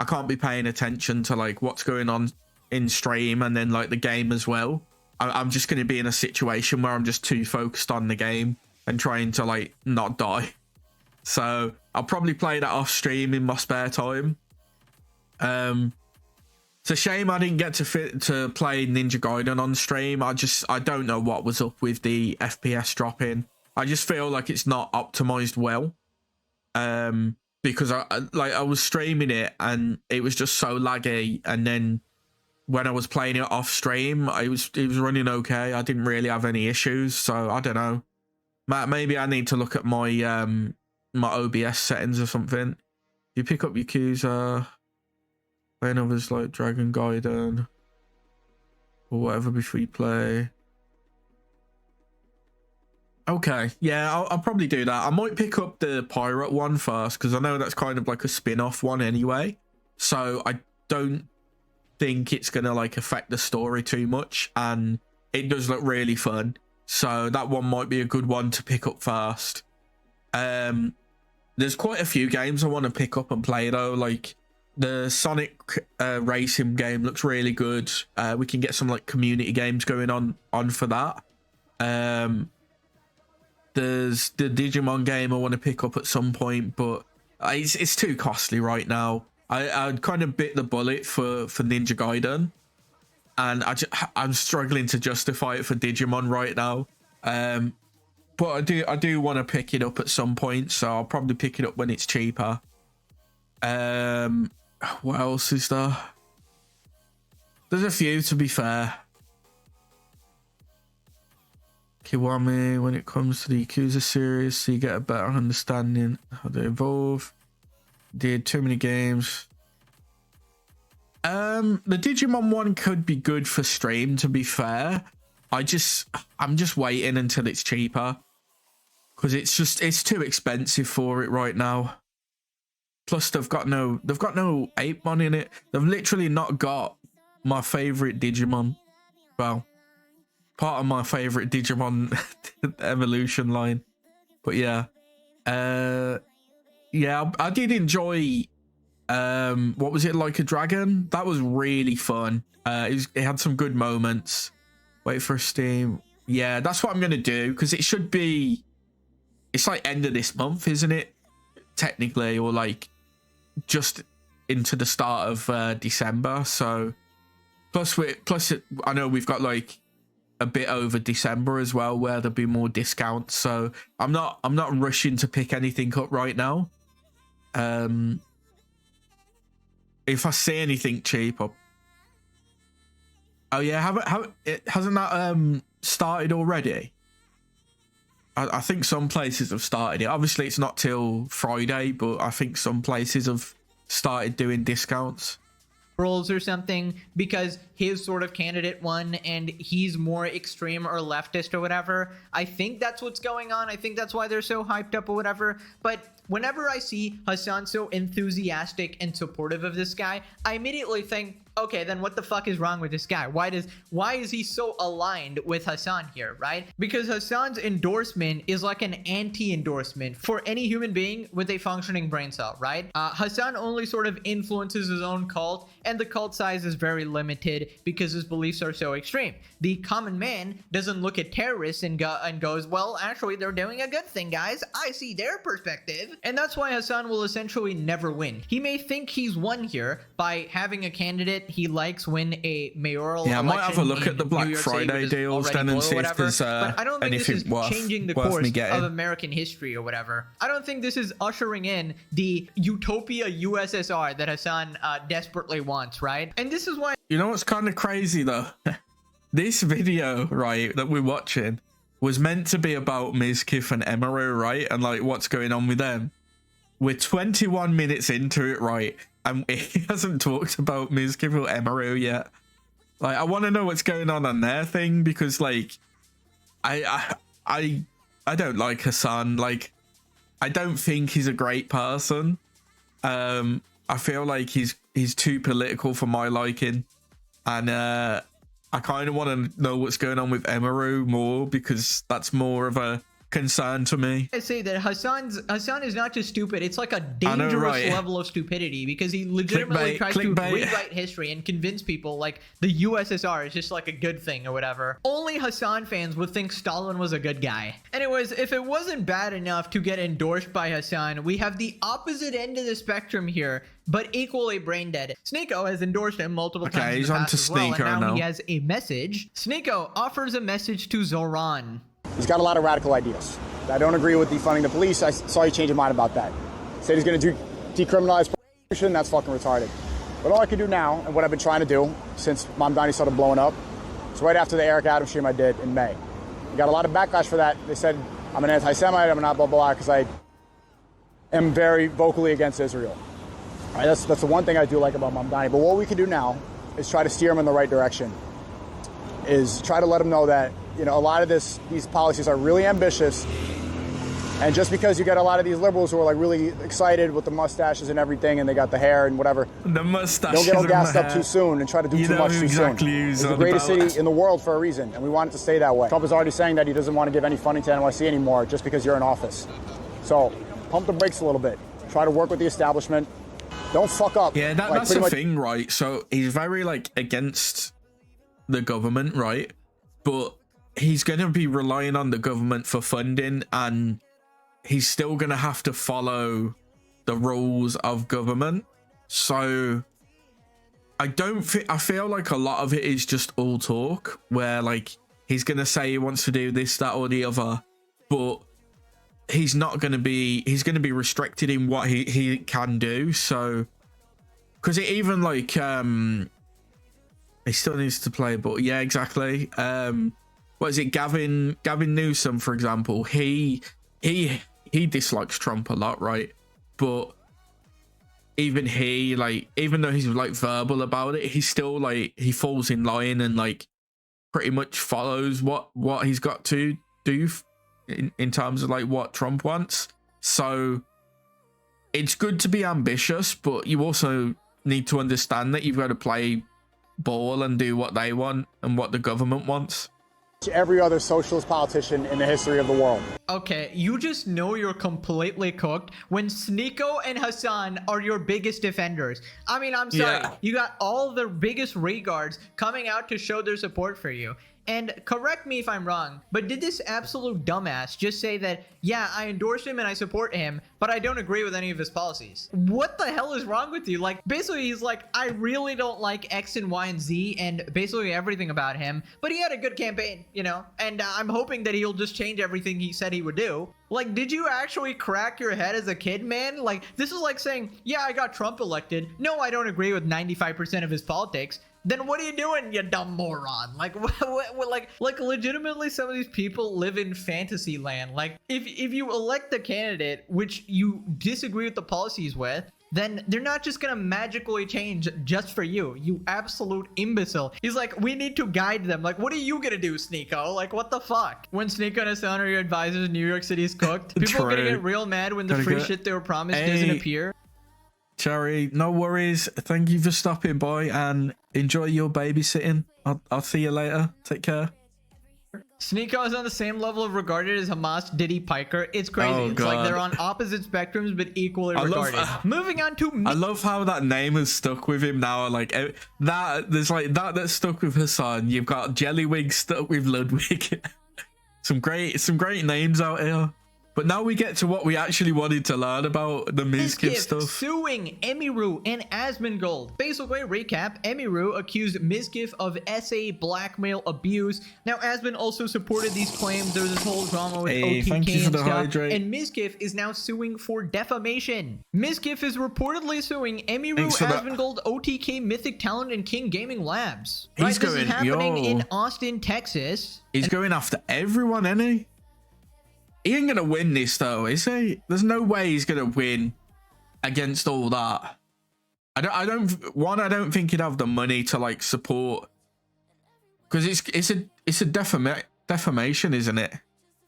can't be paying attention to like what's going on in stream and then like the game as well. I'm just going to be in a situation where I'm just too focused on the game and trying to like not die. So I'll probably play that off stream in my spare time. It's a shame I didn't get to play Ninja Gaiden on stream. I don't know what was up with the FPS dropping. I just feel like it's not optimized well. Because I was streaming it and it was just so laggy, and then when I was playing it off stream, it was running okay. I didn't really have any issues, so I don't know. Maybe I need to look at my my OBS settings or something. You pick up Yakuza. Playing others like Dragon Gaiden or whatever before you play. Okay, yeah, I'll probably do that. I might pick up the pirate one first because I know that's kind of like a spin-off one anyway. So I don't think it's gonna like affect the story too much, and it does look really fun. So that one might be a good one to pick up first. There's quite a few games I want to pick up and play though. Like the Sonic racing game looks really good. We can get some like community games going on for that. There's the Digimon game I want to pick up at some point, but it's too costly right now. I'd kind of bit the bullet for Ninja Gaiden, and I'm struggling to justify it for Digimon right now. But I do want to pick it up at some point, so I'll probably pick it up when it's cheaper. What else is there? There's a few, to be fair. Kiwami, when it comes to the Yakuza series, so you get a better understanding how they evolve. Did too many games. The Digimon one could be good for stream, to be fair. I'm just waiting until it's cheaper, because it's too expensive for it right now. Plus they've got no Apemon in it. They've literally not got my favorite Digimon. Well, part of my favorite Digimon evolution line. But yeah. Yeah, I did enjoy what was it, Like a Dragon? That was really fun. It had some good moments. Wait for Steam. Yeah, that's what I'm gonna do, because it's like end of this month, isn't it? Technically, or like just into the start of December. So plus I know we've got like a bit over December as well, where there'll be more discounts. So I'm not rushing to pick anything up right now. If I see anything cheap, oh yeah, hasn't that started already? I think some places have started it. Obviously it's not till Friday, but I think some places have started doing discounts or something, because his sort of candidate won and he's more extreme or leftist or whatever. I think that's what's going on. I think that's why they're so hyped up or whatever. But whenever I see Hasan so enthusiastic and supportive of this guy, I immediately think, okay, then what the fuck is wrong with this guy? Why is he so aligned with Hasan here, right? Because Hasan's endorsement is like an anti-endorsement for any human being with a functioning brain cell, right? Hasan only sort of influences his own cult, and the cult size is very limited because his beliefs are so extreme. The common man doesn't look at terrorists and goes, well, actually, they're doing a good thing, guys. I see their perspective. And that's why Hasan will essentially never win. He may think he's won here by having a candidate he likes win a mayoral election. I might have a look at the Black Friday deals then and see if there's but I don't think this is changing the course of American history or whatever. I don't think this is ushering in the utopia USSR that Hasan desperately wants, right? And this is why... You know what's kind of crazy though? This video, right, that we're watching was meant to be about Mizkif and Emaru, right? And like what's going on with them. We're 21 minutes into it, right? And he hasn't talked about Mizkif or Emaru yet. Like, I want to know what's going on their thing, because like I don't like Hasan. Like, I don't think he's a great person. I feel like he's too political for my liking, and I kind of want to know what's going on with Emaru more, because that's more of a concern to me. I say that Hasan is not just stupid, it's like a dangerous level of stupidity, because he legitimately tries to rewrite history and convince people like the USSR is just like a good thing or whatever. Only Hasan fans would think Stalin was a good guy. Anyways, if it wasn't bad enough to get endorsed by Hasan, we have the opposite end of the spectrum here, but equally brain dead. Sneeko has endorsed him multiple times in the past as well, and now he has a message. Sneeko offers a message to Zoran. He's got a lot of radical ideas. I don't agree with defunding the police. I saw you change your mind about that. Said he's going to decriminalize prostitution. That's fucking retarded. But all I can do now, and what I've been trying to do since Mamdani started blowing up, is right after the Eric Adams stream I did in May. I got a lot of backlash for that. They said I'm an anti-Semite, I'm not blah, blah, blah, because I am very vocally against Israel. All right, that's the one thing I do like about Mamdani. But what we can do now is try to steer him in the right direction. Is try to let him know that, you know, a lot of these policies are really ambitious. And just because you get a lot of these liberals who are like really excited with the mustaches and everything, and they got the hair and whatever, the mustaches, don't get all gassed up too soon and try to do too much too soon. It's the greatest city in the world for a reason, and we want it to stay that way. Trump is already saying that he doesn't want to give any funding to NYC anymore just because you're in office. So pump the brakes a little bit. Try to work with the establishment. Don't fuck up. Yeah, that's the thing, right? So he's very like against the government, right? But he's going to be relying on the government for funding, and he's still going to have to follow the rules of government. So I feel like a lot of it is just all talk, where like he's going to say he wants to do this, that, or the other, but he's going to be restricted in what he can do. So because it even like he still needs to play, but yeah, exactly. What is it, Gavin Newsom, for example? He dislikes Trump a lot, right? But even though he's like verbal about it, he's still like, he falls in line and like pretty much follows what he's got to do in terms of like what Trump wants. So it's good to be ambitious, but you also need to understand that you've got to play ball and do what they want and what the government wants. Every other socialist politician in the history of the world. Okay, you just know you're completely cooked when Sneeko and Hasan are your biggest defenders. I mean, I'm sorry. Yeah. You got all the biggest regards coming out to show their support for you. And correct me if I'm wrong, but did this absolute dumbass just say that, yeah, I endorse him and I support him, but I don't agree with any of his policies? What the hell is wrong with you? Like, basically, he's like, I really don't like X and Y and Z and basically everything about him, but he had a good campaign, you know? And I'm hoping that he'll just change everything he said he would do. Like, did you actually crack your head as a kid, man? Like, this is like saying, yeah, I got Trump elected. No, I don't agree with 95% of his politics. Then what are you doing, you dumb moron? Like, like legitimately, some of these people live in fantasy land. Like, if you elect a candidate which you disagree with the policies with, then they're not just gonna magically change just for you, you absolute imbecile. He's like, we need to guide them. Like, what are you gonna do, Sneeko? Like, what the fuck? When Sneeko and Hasan are your advisors, New York City's cooked. People are gonna get real mad when the free shit they were promised doesn't appear. Cherry, no worries. Thank you for stopping by and enjoy your babysitting. I'll see you later. Take care. Sneeko is on the same level of regarded as Hamas Diddy Piker. It's crazy. Oh, it's like they're on opposite spectrums but equally regarded. Moving on to I love how that name has stuck with him now. Like there's like that's stuck with Hasan. You've got Jellywig stuck with Ludwig. some great names out here. But now we get to what we actually wanted to learn about, the Mizkif stuff. Suing Emiru and Asmongold. Basically, recap, Emiru accused Mizkif of SA blackmail abuse. Now, Asmon also supported these claims. There was this whole drama with OTK and stuff. Hydrate. And Mizkif is now suing for defamation. Mizkif is reportedly suing Emiru, Asmongold, OTK, Mythic Talent, and King Gaming Labs. This is happening in Austin, Texas. He's going after everyone, isn't he? He ain't gonna win this though, is he? There's no way he's gonna win against all that. I don't think he'd have the money to like support, because it's a defamation, isn't it?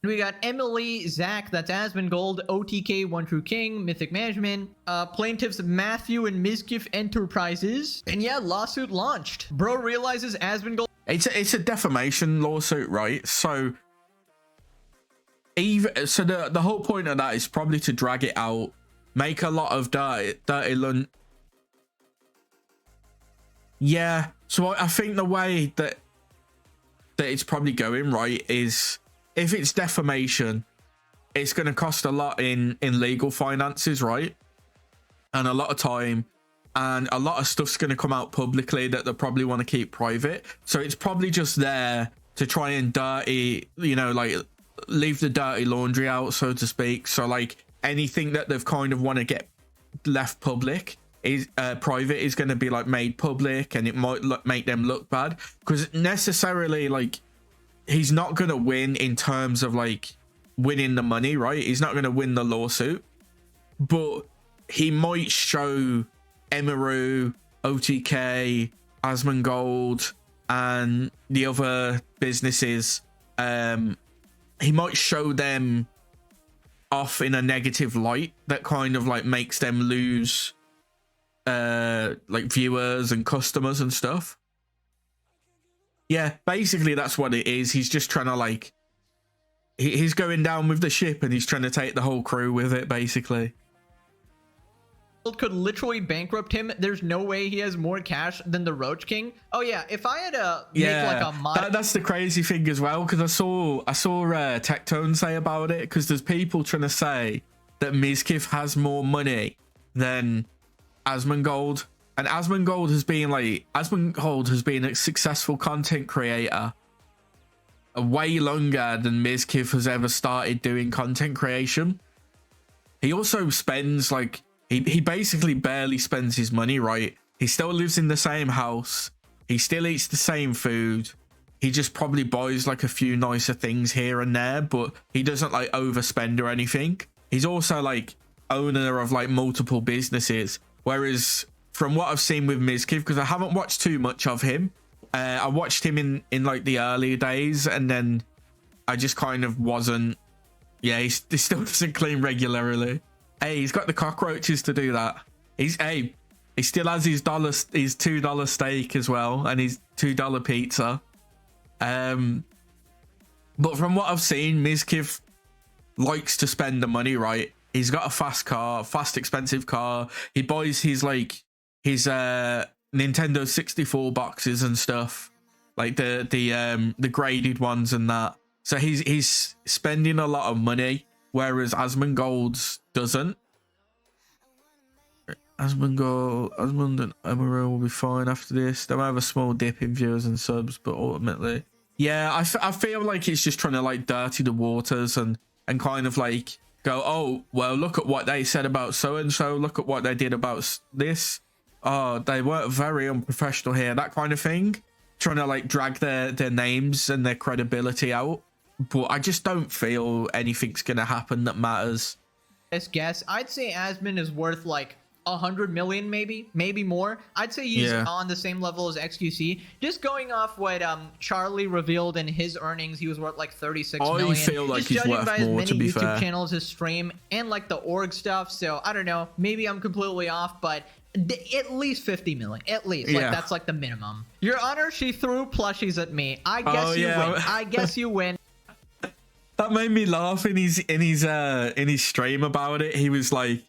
We got Emily, Zach, that's Asmongold, OTK, One True King, Mythic Management, plaintiffs Matthew and Mizkif Enterprises, and yeah, lawsuit launched. Bro realizes Asmongold. It's a defamation lawsuit, right? So the whole point of that is probably to drag it out, make a lot of dirty. Yeah, so I think the way that it's probably going, right, is if it's defamation, it's going to cost a lot in legal finances, right, and a lot of time, and a lot of stuff's going to come out publicly that they probably want to keep private. So it's probably just there to try and dirty, you know, like leave the dirty laundry out, so to speak. So like anything that they've kind of want to get left public is private is going to be like made public, and it might make them look bad, because necessarily like he's not going to win in terms of like winning the money, right? He's not going to win the lawsuit, but he might show Emiru, OTK, Asmongold, and the other businesses, he might show them off in a negative light that kind of like makes them lose like viewers and customers and stuff. Yeah, basically that's what it is. He's just trying to like, he's going down with the ship and he's trying to take the whole crew with it, basically. Could literally bankrupt him. There's no way he has more cash than the Roach King. Oh yeah, if I had to make like a mod, that's the crazy thing as well, because I saw Tectone say about it, because there's people trying to say that Mizkif has more money than Asmongold, and Asmongold has been a successful content creator way longer than Mizkif has ever started doing content creation. He also spends like, he basically barely spends his money, right? He still lives in the same house. He still eats the same food. He just probably buys like a few nicer things here and there, but he doesn't like overspend or anything. He's also like owner of like multiple businesses. Whereas from what I've seen with Mizkif, because I haven't watched too much of him, I watched him in like the early days, and then I just kind of wasn't. Yeah, he still doesn't clean regularly. Hey, he's got the cockroaches to do that. He still has his $2 steak as well, and his $2 pizza. But from what I've seen, Mizkif likes to spend the money, right? He's got a fast expensive car. He buys his Nintendo 64 boxes and stuff, like the graded ones and that. So he's spending a lot of money, whereas Asmongold's doesn't. Asmond and Emerald will be fine after this. They might have a small dip in viewers and subs, but ultimately, yeah, I feel like it's just trying to like dirty the waters and kind of like go, oh well, look at what they said about so and so. Look at what they did about this. Oh, they weren't very unprofessional here. That kind of thing. Trying to like drag their names and their credibility out. But I just don't feel anything's gonna happen that matters. Best guess, I'd say Asmon is worth like 100 million, maybe more. I'd say he's on the same level as XQC. Just going off what Charlie revealed in his earnings, he was worth like 36 million. I feel like just he's judging worth by more, his to many be YouTube fair. channels, his stream, and like the org stuff. So I don't know. Maybe I'm completely off, but at least 50 million. At least. Like that's like the minimum. Your Honor, she threw plushies at me. I guess you win. I guess you win. That made me laugh in his stream about it. He was like,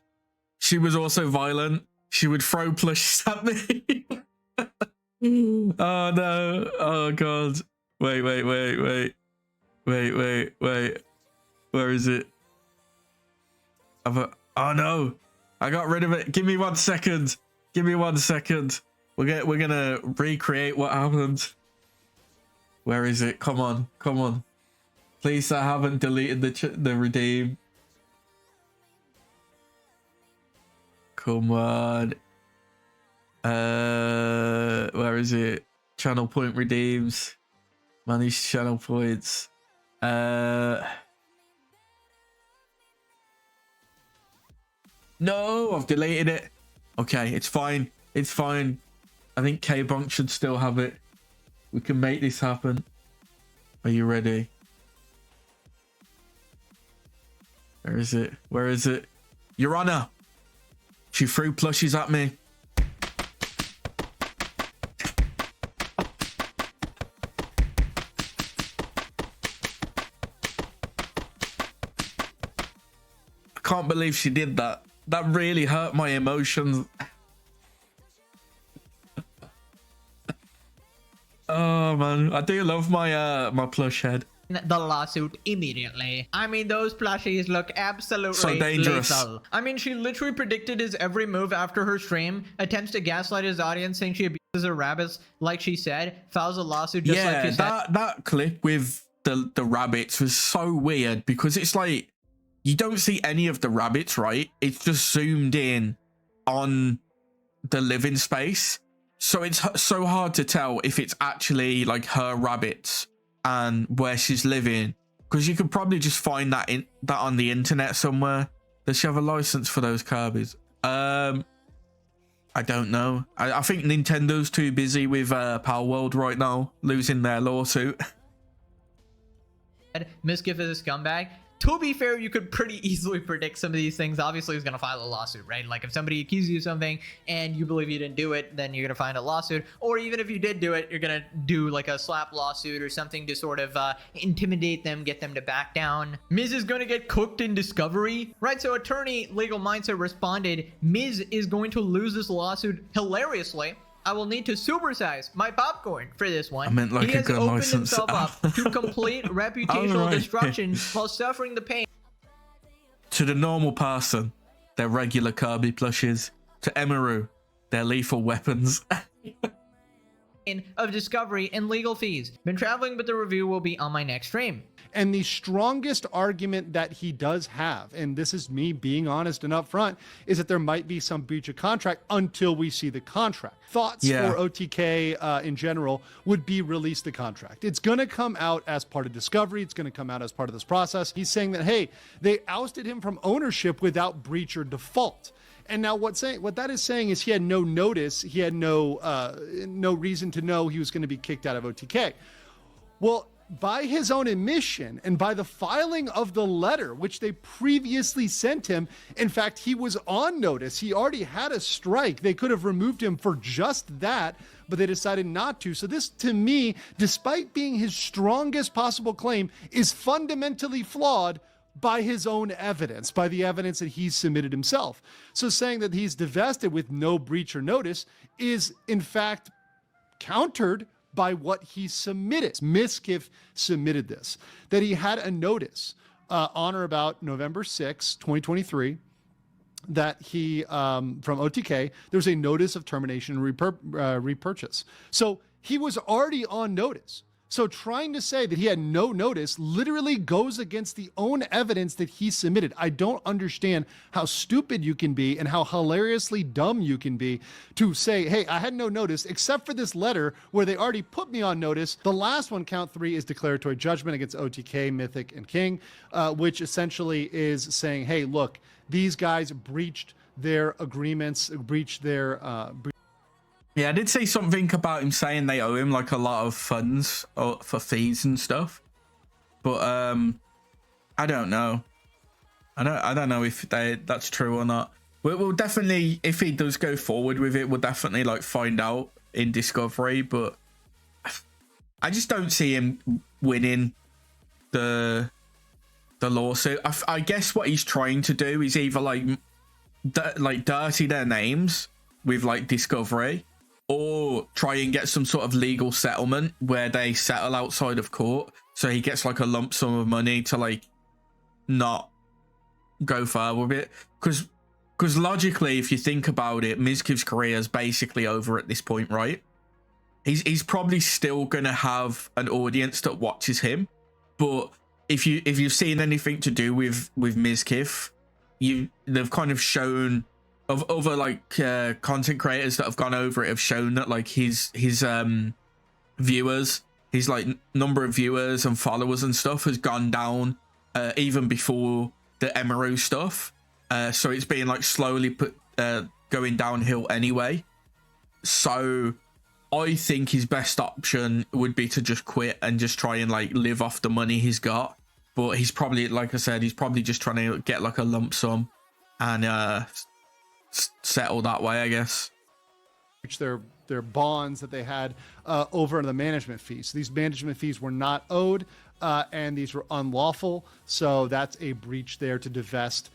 she was also violent. She would throw plushies at me. Oh no. Oh god. Wait. Where is it? Oh no. I got rid of it. Give me 1 second. We're gonna recreate what happened. Where is it? Come on. Please, I haven't deleted the redeem. Come on. Where is it? Channel point redeems. Manage channel points. No, I've deleted it. Okay, it's fine. I think K-Bonk should still have it. We can make this happen. Are you ready? Where is it? Your Honor! She threw plushies at me. I can't believe she did that. That really hurt my emotions. Oh man, I do love my my plush head. The lawsuit immediately. I mean, those plushies look absolutely so dangerous. Lethal. I mean, she literally predicted his every move after her stream, attempts to gaslight his audience, saying she abuses her rabbits, like she said, files a lawsuit just like she said. that clip with the rabbits was so weird, because it's like you don't see any of the rabbits, right? It's just zoomed in on the living space, so it's so hard to tell if it's actually like her rabbits and where she's living, because you could probably just find that on the internet somewhere. Does she have a license for those Kirby's? I don't know. I think Nintendo's too busy with Power World right now, losing their lawsuit. Miskiff is a scumbag. To be fair, you could pretty easily predict some of these things. Obviously, he's going to file a lawsuit, right? Like if somebody accuses you of something and you believe you didn't do it, then you're going to find a lawsuit. Or even if you did do it, you're going to do like a slap lawsuit or something to sort of intimidate them, get them to back down. Miz is going to get cooked in discovery, right? So attorney Legal Mindset responded, Miz is going to lose this lawsuit hilariously. I will need to supersize my popcorn for this one. I meant like he a has gun opened license. himself up to complete reputational Alright. destruction while suffering the pain To the normal person, they're regular Kirby plushes. To Emaru, they're lethal weapons. of discovery and legal fees. Been traveling, but the review will be on my next stream. And the strongest argument that he does have, and this is me being honest and upfront, is that there might be some breach of contract until we see the contract. Thoughts for OTK in general would be release the contract. It's going to come out as part of discovery. It's going to come out as part of this process. He's saying that, hey, they ousted him from ownership without breach or default. And now what that is saying is he had no notice. He had no reason to know he was going to be kicked out of OTK. Well, by his own admission and by the filing of the letter, which they previously sent him, in fact, he was on notice. He already had a strike. They could have removed him for just that, but they decided not to. So this, to me, despite being his strongest possible claim, is fundamentally flawed by his own evidence, by the evidence that he's submitted himself. So saying that he's divested with no breach or notice is, in fact, countered by what he submitted. Miskiff submitted this, that he had a notice on or about November 6, 2023, that he, from OTK, there's a notice of termination and repurchase. So he was already on notice. So trying to say that he had no notice literally goes against the own evidence that he submitted. I don't understand how stupid you can be and how hilariously dumb you can be to say, hey, I had no notice except for this letter where they already put me on notice. The last one, count 3, is declaratory judgment against OTK, Mythic, and King, which essentially is saying, hey, look, these guys breached their agreements, breached their... Yeah, I did see something about him saying they owe him like a lot of funds for fees and stuff, but I don't know. I don't know if that's true or not. We'll definitely, if he does go forward with it, we'll definitely like find out in discovery. But I just don't see him winning the lawsuit. I guess what he's trying to do is either like dirty their names with like discovery, or try and get some sort of legal settlement where they settle outside of court, so he gets like a lump sum of money to like not go further with it. Because logically, if you think about it, Mizkiv's career is basically over at this point, right? He's probably still gonna have an audience that watches him, but if you've seen anything to do with Mizkiv, they've kind of shown, of other like content creators that have gone over it have shown that like his viewers, his like number of viewers and followers and stuff has gone down even before the Emaru stuff. So it's been like slowly going downhill anyway. So I think his best option would be to just quit and just try and like live off the money he's got. But he's probably, like I said, he's probably just trying to get like a lump sum and settle that way, I guess. Their bonds that they had over the management fees. So these management fees were not owed, and these were unlawful. So that's a breach there to divest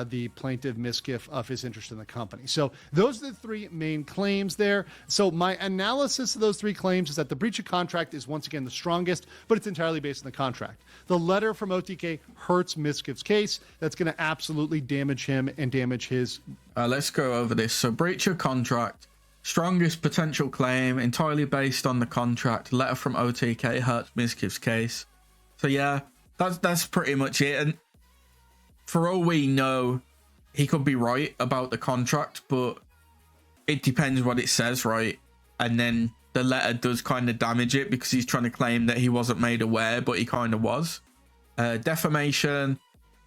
the plaintiff Miskiff of his interest in the company. So those are the three main claims there. So my analysis of those three claims is that the breach of contract is once again the strongest, but it's entirely based on the contract. The letter from OTK hurts Miskiff's case. That's going to absolutely damage him and damage his... Let's go over this. So breach of contract, strongest potential claim, entirely based on the contract. Letter from OTK hurts Miskiff's case. So yeah, that's pretty much it. And for all we know, he could be right about the contract, but it depends what it says, right? And then the letter does kind of damage it because he's trying to claim that he wasn't made aware, but he kind of was. Defamation,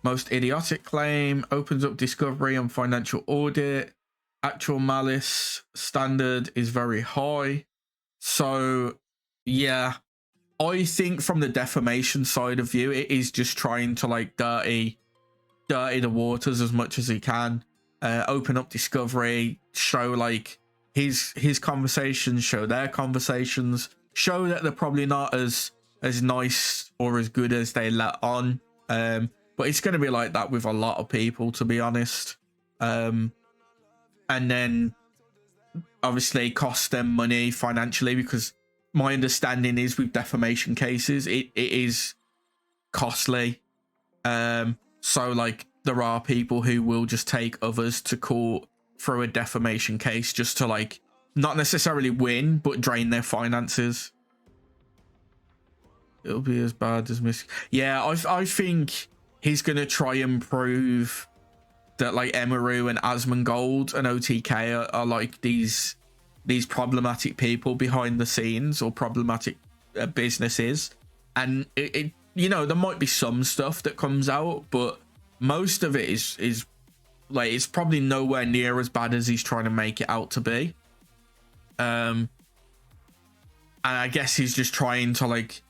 most idiotic claim, opens up discovery on financial audit. actual malice standard is very high. So yeah, I think from the defamation side of view, it is just trying to like dirty the waters as much as he can, open up discovery, show like his conversations, show their conversations, show that they're probably not as nice or as good as they let on. But it's going to be like that with a lot of people, to be honest. And then obviously cost them money financially, because my understanding is with defamation cases, it is costly. So like there are people who will just take others to court through a defamation case just to like not necessarily win, but drain their finances. It'll be as bad as Miss. Yeah, I think he's gonna try and prove that like Emiru and Asmongold and OTK are like these problematic people behind the scenes, or problematic businesses. And it you know, there might be some stuff that comes out, but most of it is like, it's probably nowhere near as bad as he's trying to make it out to be. And I guess he's just trying to like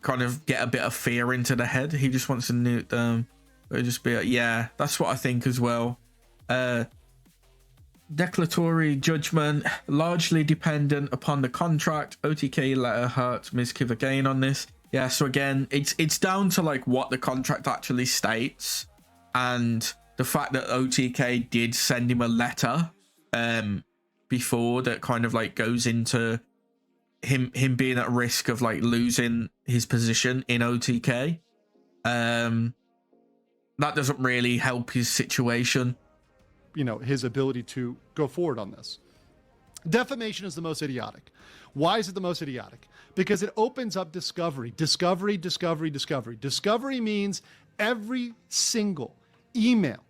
kind of get a bit of fear into the head. He just wants to nuke them. It'll just be like, yeah, that's what I think as well. Declaratory judgment, largely dependent upon the contract. OTK letter hurt Mizkiv again on this. Yeah, so again, it's down to like what the contract actually states, and the fact that OTK did send him a letter before that kind of like goes into him being at risk of like losing his position in OTK. That doesn't really help his situation. You know, his ability to go forward on this. Defamation is the most idiotic. Why is it the most idiotic? Because it opens up discovery. Discovery means every single email,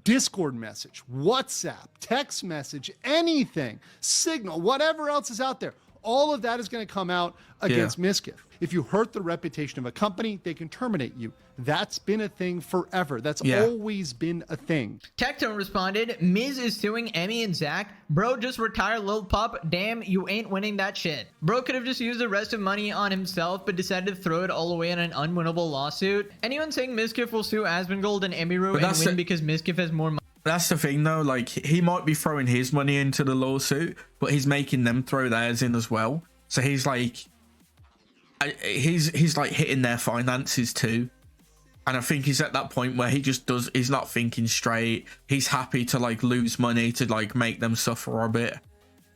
Discord message, WhatsApp, text message, anything, Signal, whatever else is out there, all of that is going to come out against Mizkiv. If you hurt the reputation of a company, they can terminate you. That's been a thing forever. That's always been a thing. Tectone responded, Miz is suing Emmy and Zach. Bro, just retire Lil Pup. Damn, you ain't winning that shit. Bro could have just used the rest of money on himself, but decided to throw it all away in an unwinnable lawsuit. Anyone saying Mizkiff will sue Asmongold and Emiru and win because Mizkiff has more money? That's the thing though, like he might be throwing his money into the lawsuit, but he's making them throw theirs in as well. So he's like, he's like hitting their finances too. And I think he's at that point where he's not thinking straight. He's happy to like lose money to like make them suffer a bit.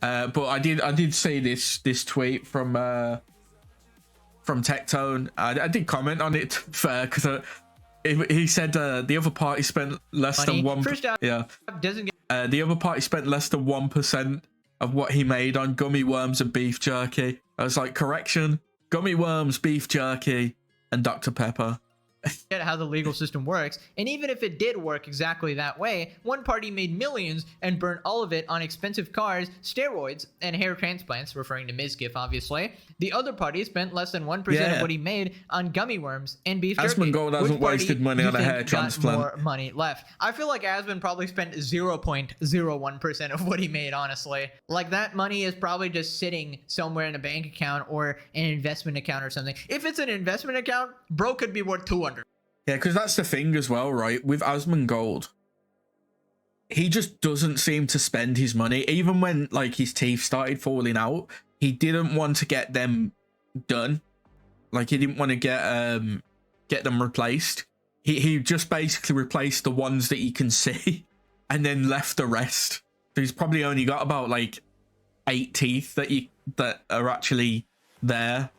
But I did see this tweet from Tectone. I did comment on it fair, because he said the other party spent less than 1%. Yeah. The other party spent less than 1% of what he made on gummy worms and beef jerky. I was like, correction, gummy worms, beef jerky, and Dr. Pepper. How the legal system works, and even if it did work exactly that way, one party made millions and burned all of it on expensive cars, steroids, and hair transplants, referring to Mizkiff, obviously. The other party spent less than 1% of what he made on gummy worms and beef jerky. Asmongold hasn't wasted money on a hair transplant. More money left. I feel like Asmon probably spent 0.01% of what he made, honestly. Like, that money is probably just sitting somewhere in a bank account or an investment account or something. If it's an investment account, bro could be worth 200. Yeah, because that's the thing as well, right? With Asmongold, he just doesn't seem to spend his money. Even when like his teeth started falling out, he didn't want to get them done. Like he didn't want to get them replaced. He just basically replaced the ones that you can see and then left the rest. So he's probably only got about like 8 teeth that are actually there.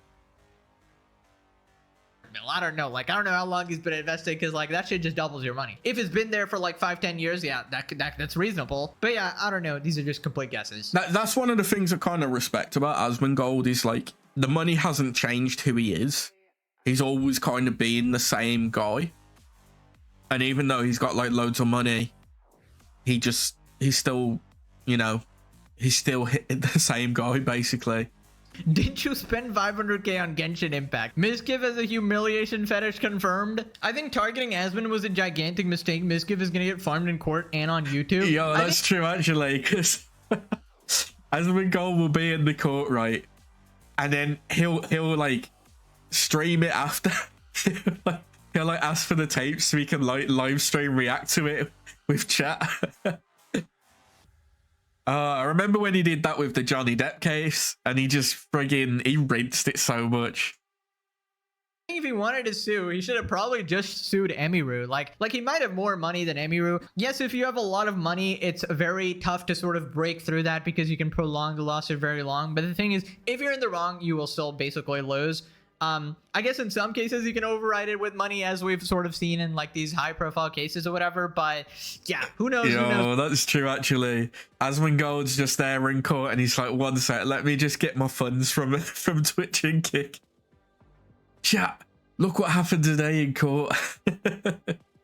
I don't know. Like, I don't know how long he's been investing, because like that shit just doubles your money. If it's been there for like 5-10 years, yeah, that's reasonable. But yeah, I don't know. These are just complete guesses. That's one of the things I kind of respect about Asmongold is like the money hasn't changed who he is. He's always kind of been the same guy. And even though he's got like loads of money, he's still, you know, he's still the same guy basically. Did you spend 500k on Genshin Impact? Mizkiff has a humiliation fetish confirmed. I think targeting Asmon was a gigantic mistake. Mizkiff is gonna get farmed in court and on YouTube. Yo, that's true actually, because Asmon Gold will be in the court, right? And then he'll like stream it after. He'll like ask for the tapes so he can like live stream react to it with chat. I remember when he did that with the Johnny Depp case, and he rinsed it so much. If he wanted to sue, he should have probably just sued Emiru. Like he might have more money than Emiru. Yes, if you have a lot of money, it's very tough to sort of break through that because you can prolong the lawsuit very long. But the thing is, if you're in the wrong, you will still basically lose. I guess in some cases you can override it with money, as we've sort of seen in like these high profile cases or whatever, but yeah, who knows? Yo, that's true actually. Asmon Gold's just there in court and he's like, one sec, let me just get my funds from Twitch and Kick. Chat, look what happened today in court.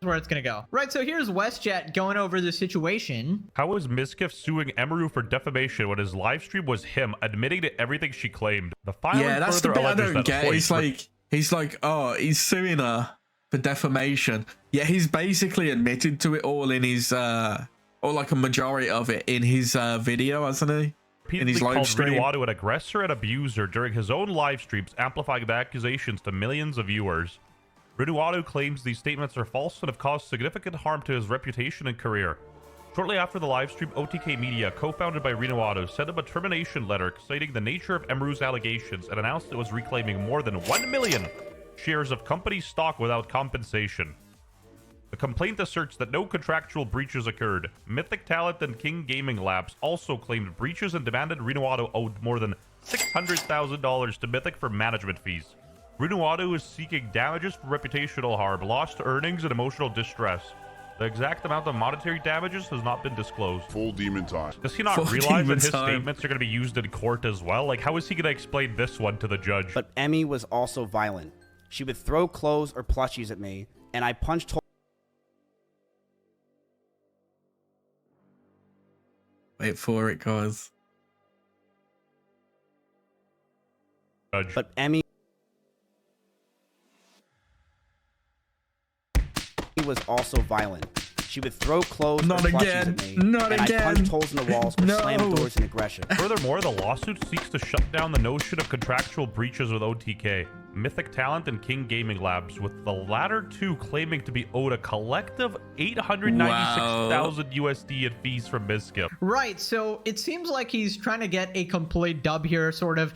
Where it's gonna go. Right, so here's WestJet going over the situation. How is Mizkiff suing Emiru for defamation when his live stream was him admitting to everything she claimed? The filing that's the further bit I alleges don't that get. He's like, oh, he's suing her for defamation. Yeah, he's basically admitted to it all in his, or like a majority of it in his video, hasn't he? In his live stream. Rinuado an aggressor and abuser during his own live streams, amplifying the accusations to millions of viewers. Rinuado claims these statements are false and have caused significant harm to his reputation and career. Shortly after the livestream, OTK Media, co-founded by Rinuado, sent him a termination letter citing the nature of Emiru's allegations and announced it was reclaiming more than 1 million shares of company stock without compensation. The complaint asserts that no contractual breaches occurred. Mythic Talent and King Gaming Labs also claimed breaches and demanded Rinuado owed more than $600,000 to Mythic for management fees. Rinuado is seeking damages for reputational harm, lost earnings, and emotional distress. The exact amount of monetary damages has not been disclosed. Full demon time. Does he not realize that his statements are going to be used in court as well? Like, how is he going to explain this one to the judge? But Emmy was also violent. She would throw clothes or plushies at me, and I punched holes. Wait for it, guys. Judge. But Emmy was also violent. She would throw clothes or plushies at me, and I punched holes in the walls or slammed doors in aggression. Furthermore, the lawsuit seeks to shut down the notion of contractual breaches with OTK, Mythic Talent, and King Gaming Labs, with the latter two claiming to be owed a collective $896,000 USD in fees from Mizkiff. Right, so it seems like he's trying to get a complete dub here, sort of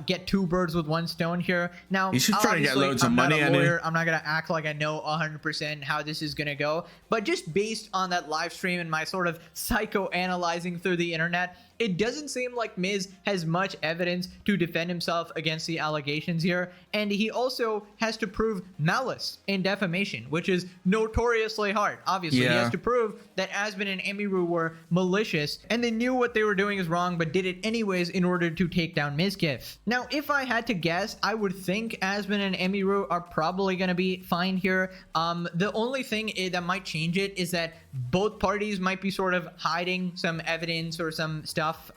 get two birds with one stone here. Now, he's just trying to get loads of money. I'm not a lawyer. I'm not gonna act like I know 100% how this is gonna go, but just based on that live stream and my sort of psychoanalyzing through the internet, it doesn't seem like Miz has much evidence to defend himself against the allegations here, and he also has to prove malice in defamation, which is notoriously hard. Obviously, he has to prove that Asmon and Emiru were malicious, and they knew what they were doing is wrong, but did it anyways in order to take down Mizkiff. Now, if I had to guess, I would think Asmon and Emiru are probably going to be fine here. The only thing that might change it is that both parties might be sort of hiding some evidence or some stuff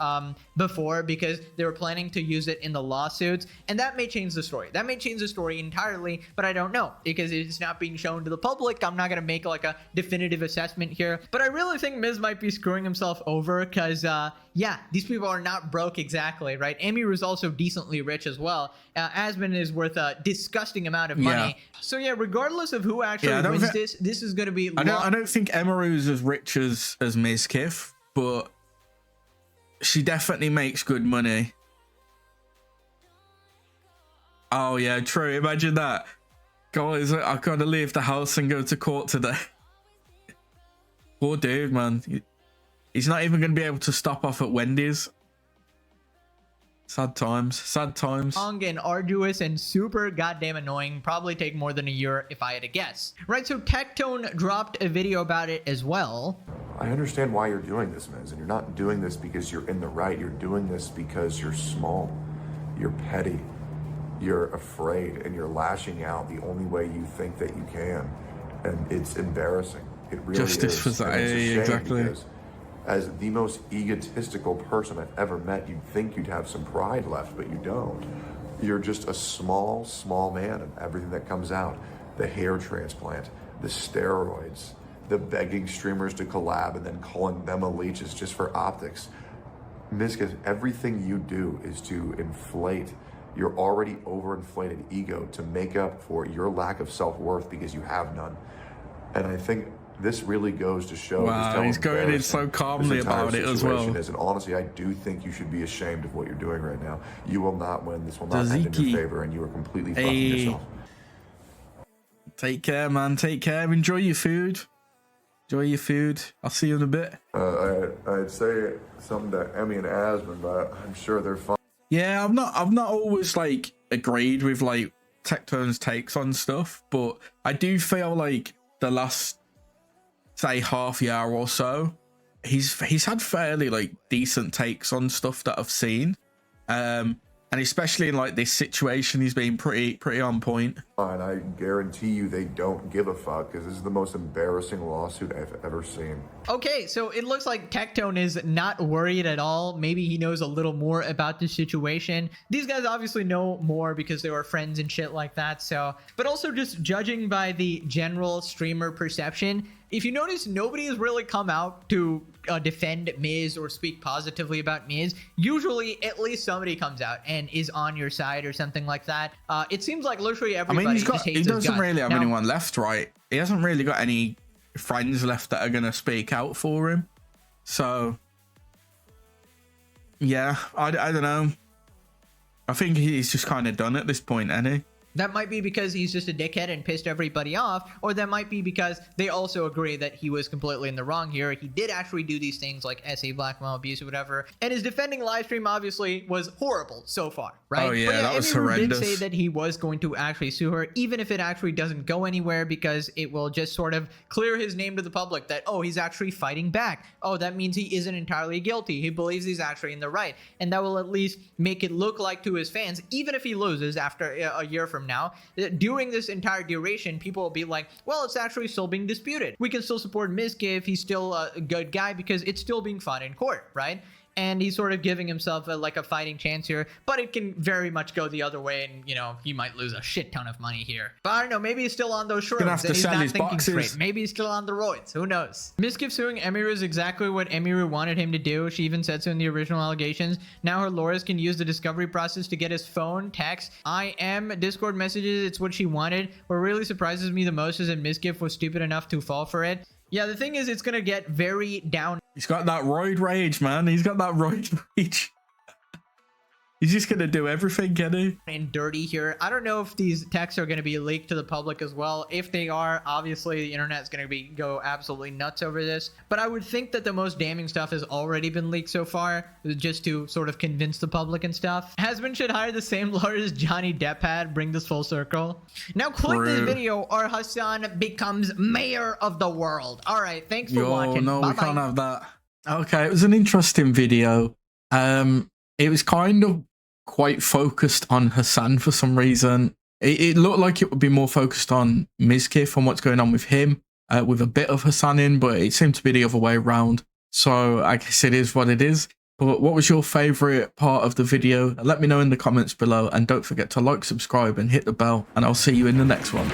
before, because they were planning to use it in the lawsuits, and that may change the story. That may change the story entirely, but I don't know, because it's not being shown to the public. I'm not going to make like a definitive assessment here, but I really think Miz might be screwing himself over, because yeah, these people are not broke exactly, right? Emiru is also decently rich as well. Asmon is worth a disgusting amount of money. So yeah, regardless of who actually wins this is going to be... I don't think Emiru is as rich as Mizkiff, but she definitely makes good money. Oh yeah, true. Imagine that. Guys, I gotta leave the house and go to court today. Poor dude, man. He's not even gonna be able to stop off at Wendy's. Sad times. Sad times. Long and arduous and super goddamn annoying. Probably take more than a year if I had to guess. Right, so Tectone dropped a video about it as well. I understand why you're doing this, Miz, and you're not doing this because you're in the right. You're doing this because you're small, you're petty, you're afraid, and you're lashing out the only way you think that you can. And it's embarrassing. It really Justice is. for that, exactly. Because, as the most egotistical person I've ever met. You'd think you'd have some pride left, but you don't. You're just a small, small man, and everything that comes out, the hair transplant, the steroids, the begging streamers to collab and then calling them a leech is just for optics. Miskiff, everything you do is to inflate your already overinflated ego to make up for your lack of self-worth because you have none. And I think this really goes to show wow, he's going in so calmly about it as well. And honestly, I do think you should be ashamed of what you're doing right now. You will not win. This will not end in your favor, and you are completely fucking yourself. Take care, man. Take care. Enjoy your food. Enjoy your food. I'll see you in a bit. I'd say something to Emmy and Asmund, but I'm sure they're fine. Yeah, I've not always like agreed with like Tectone's takes on stuff, but I do feel like the last, say, half year or so, he's had fairly like decent takes on stuff that I've seen, and especially in like this situation, he's been pretty on point. And I guarantee you they don't give a fuck, because this is the most embarrassing lawsuit I've ever seen. Okay, so it looks like Tectone is not worried at all. Maybe he knows a little more about the situation. These guys obviously know more because they were friends and shit like that. So, but also just judging by the general streamer perception, if you notice, nobody has really come out to defend Miz or speak positively about Miz. Usually, at least somebody comes out and is on your side or something like that. It seems like literally everybody just hates he doesn't really have now, anyone left, right? He hasn't really got any friends left that are going to speak out for him. So, yeah, I don't know. I think he's just kind of done at this point, isn't he? That might be because he's just a dickhead and pissed everybody off, or that might be because they also agree that he was completely in the wrong here. He did actually do these things like SA, blackmail, abuse, or whatever, and his defending live stream obviously was horrible so far, right? Oh yeah, that was horrendous. Did say that he was going to actually sue her, even if it actually doesn't go anywhere, because it will just sort of clear his name to the public that, oh, he's actually fighting back. Oh, that means he isn't entirely guilty. He believes he's actually in the right, and that will at least make it look like to his fans, even if he loses after a year from now, during this entire duration, people will be like, well, it's actually still being disputed. We can still support Miskiff. He's still a good guy because it's still being fought in court, right? And he's sort of giving himself like a fighting chance here, but it can very much go the other way, and you know, he might lose a shit ton of money here. But I don't know, maybe he's still on those shrooms and he's not thinking straight. Maybe he's still on the roids, who knows? Miskiff suing Emiru is exactly what Emiru wanted him to do. She even said so in the original allegations. Now her lawyers can use the discovery process to get his phone, text, IM, Discord messages. It's what she wanted. What really surprises me the most is that Miskiff was stupid enough to fall for it. Yeah, the thing is, it's gonna get very down. He's got that roid rage, man. He's got that roid rage. He's just gonna do everything, can he? And dirty here. I don't know if these texts are gonna be leaked to the public as well. If they are, obviously the internet's gonna go absolutely nuts over this. But I would think that the most damning stuff has already been leaked so far, just to sort of convince the public and stuff. Hasbin should hire the same lawyers Johnny Depp had. Bring this full circle. Now click this video or Hasan becomes mayor of the world. All right, thanks for watching. No, bye we can't have that. Okay, it was an interesting video. It was kind of quite focused on Hasan for some reason. It looked like it would be more focused on Miskiff and what's going on with him, with a bit of Hasan in, but it seemed to be the other way around. So I guess it is what it is. But what was your favorite part of the video? Let me know in the comments below, and don't forget to like, subscribe, and hit the bell, and I'll see you in the next one.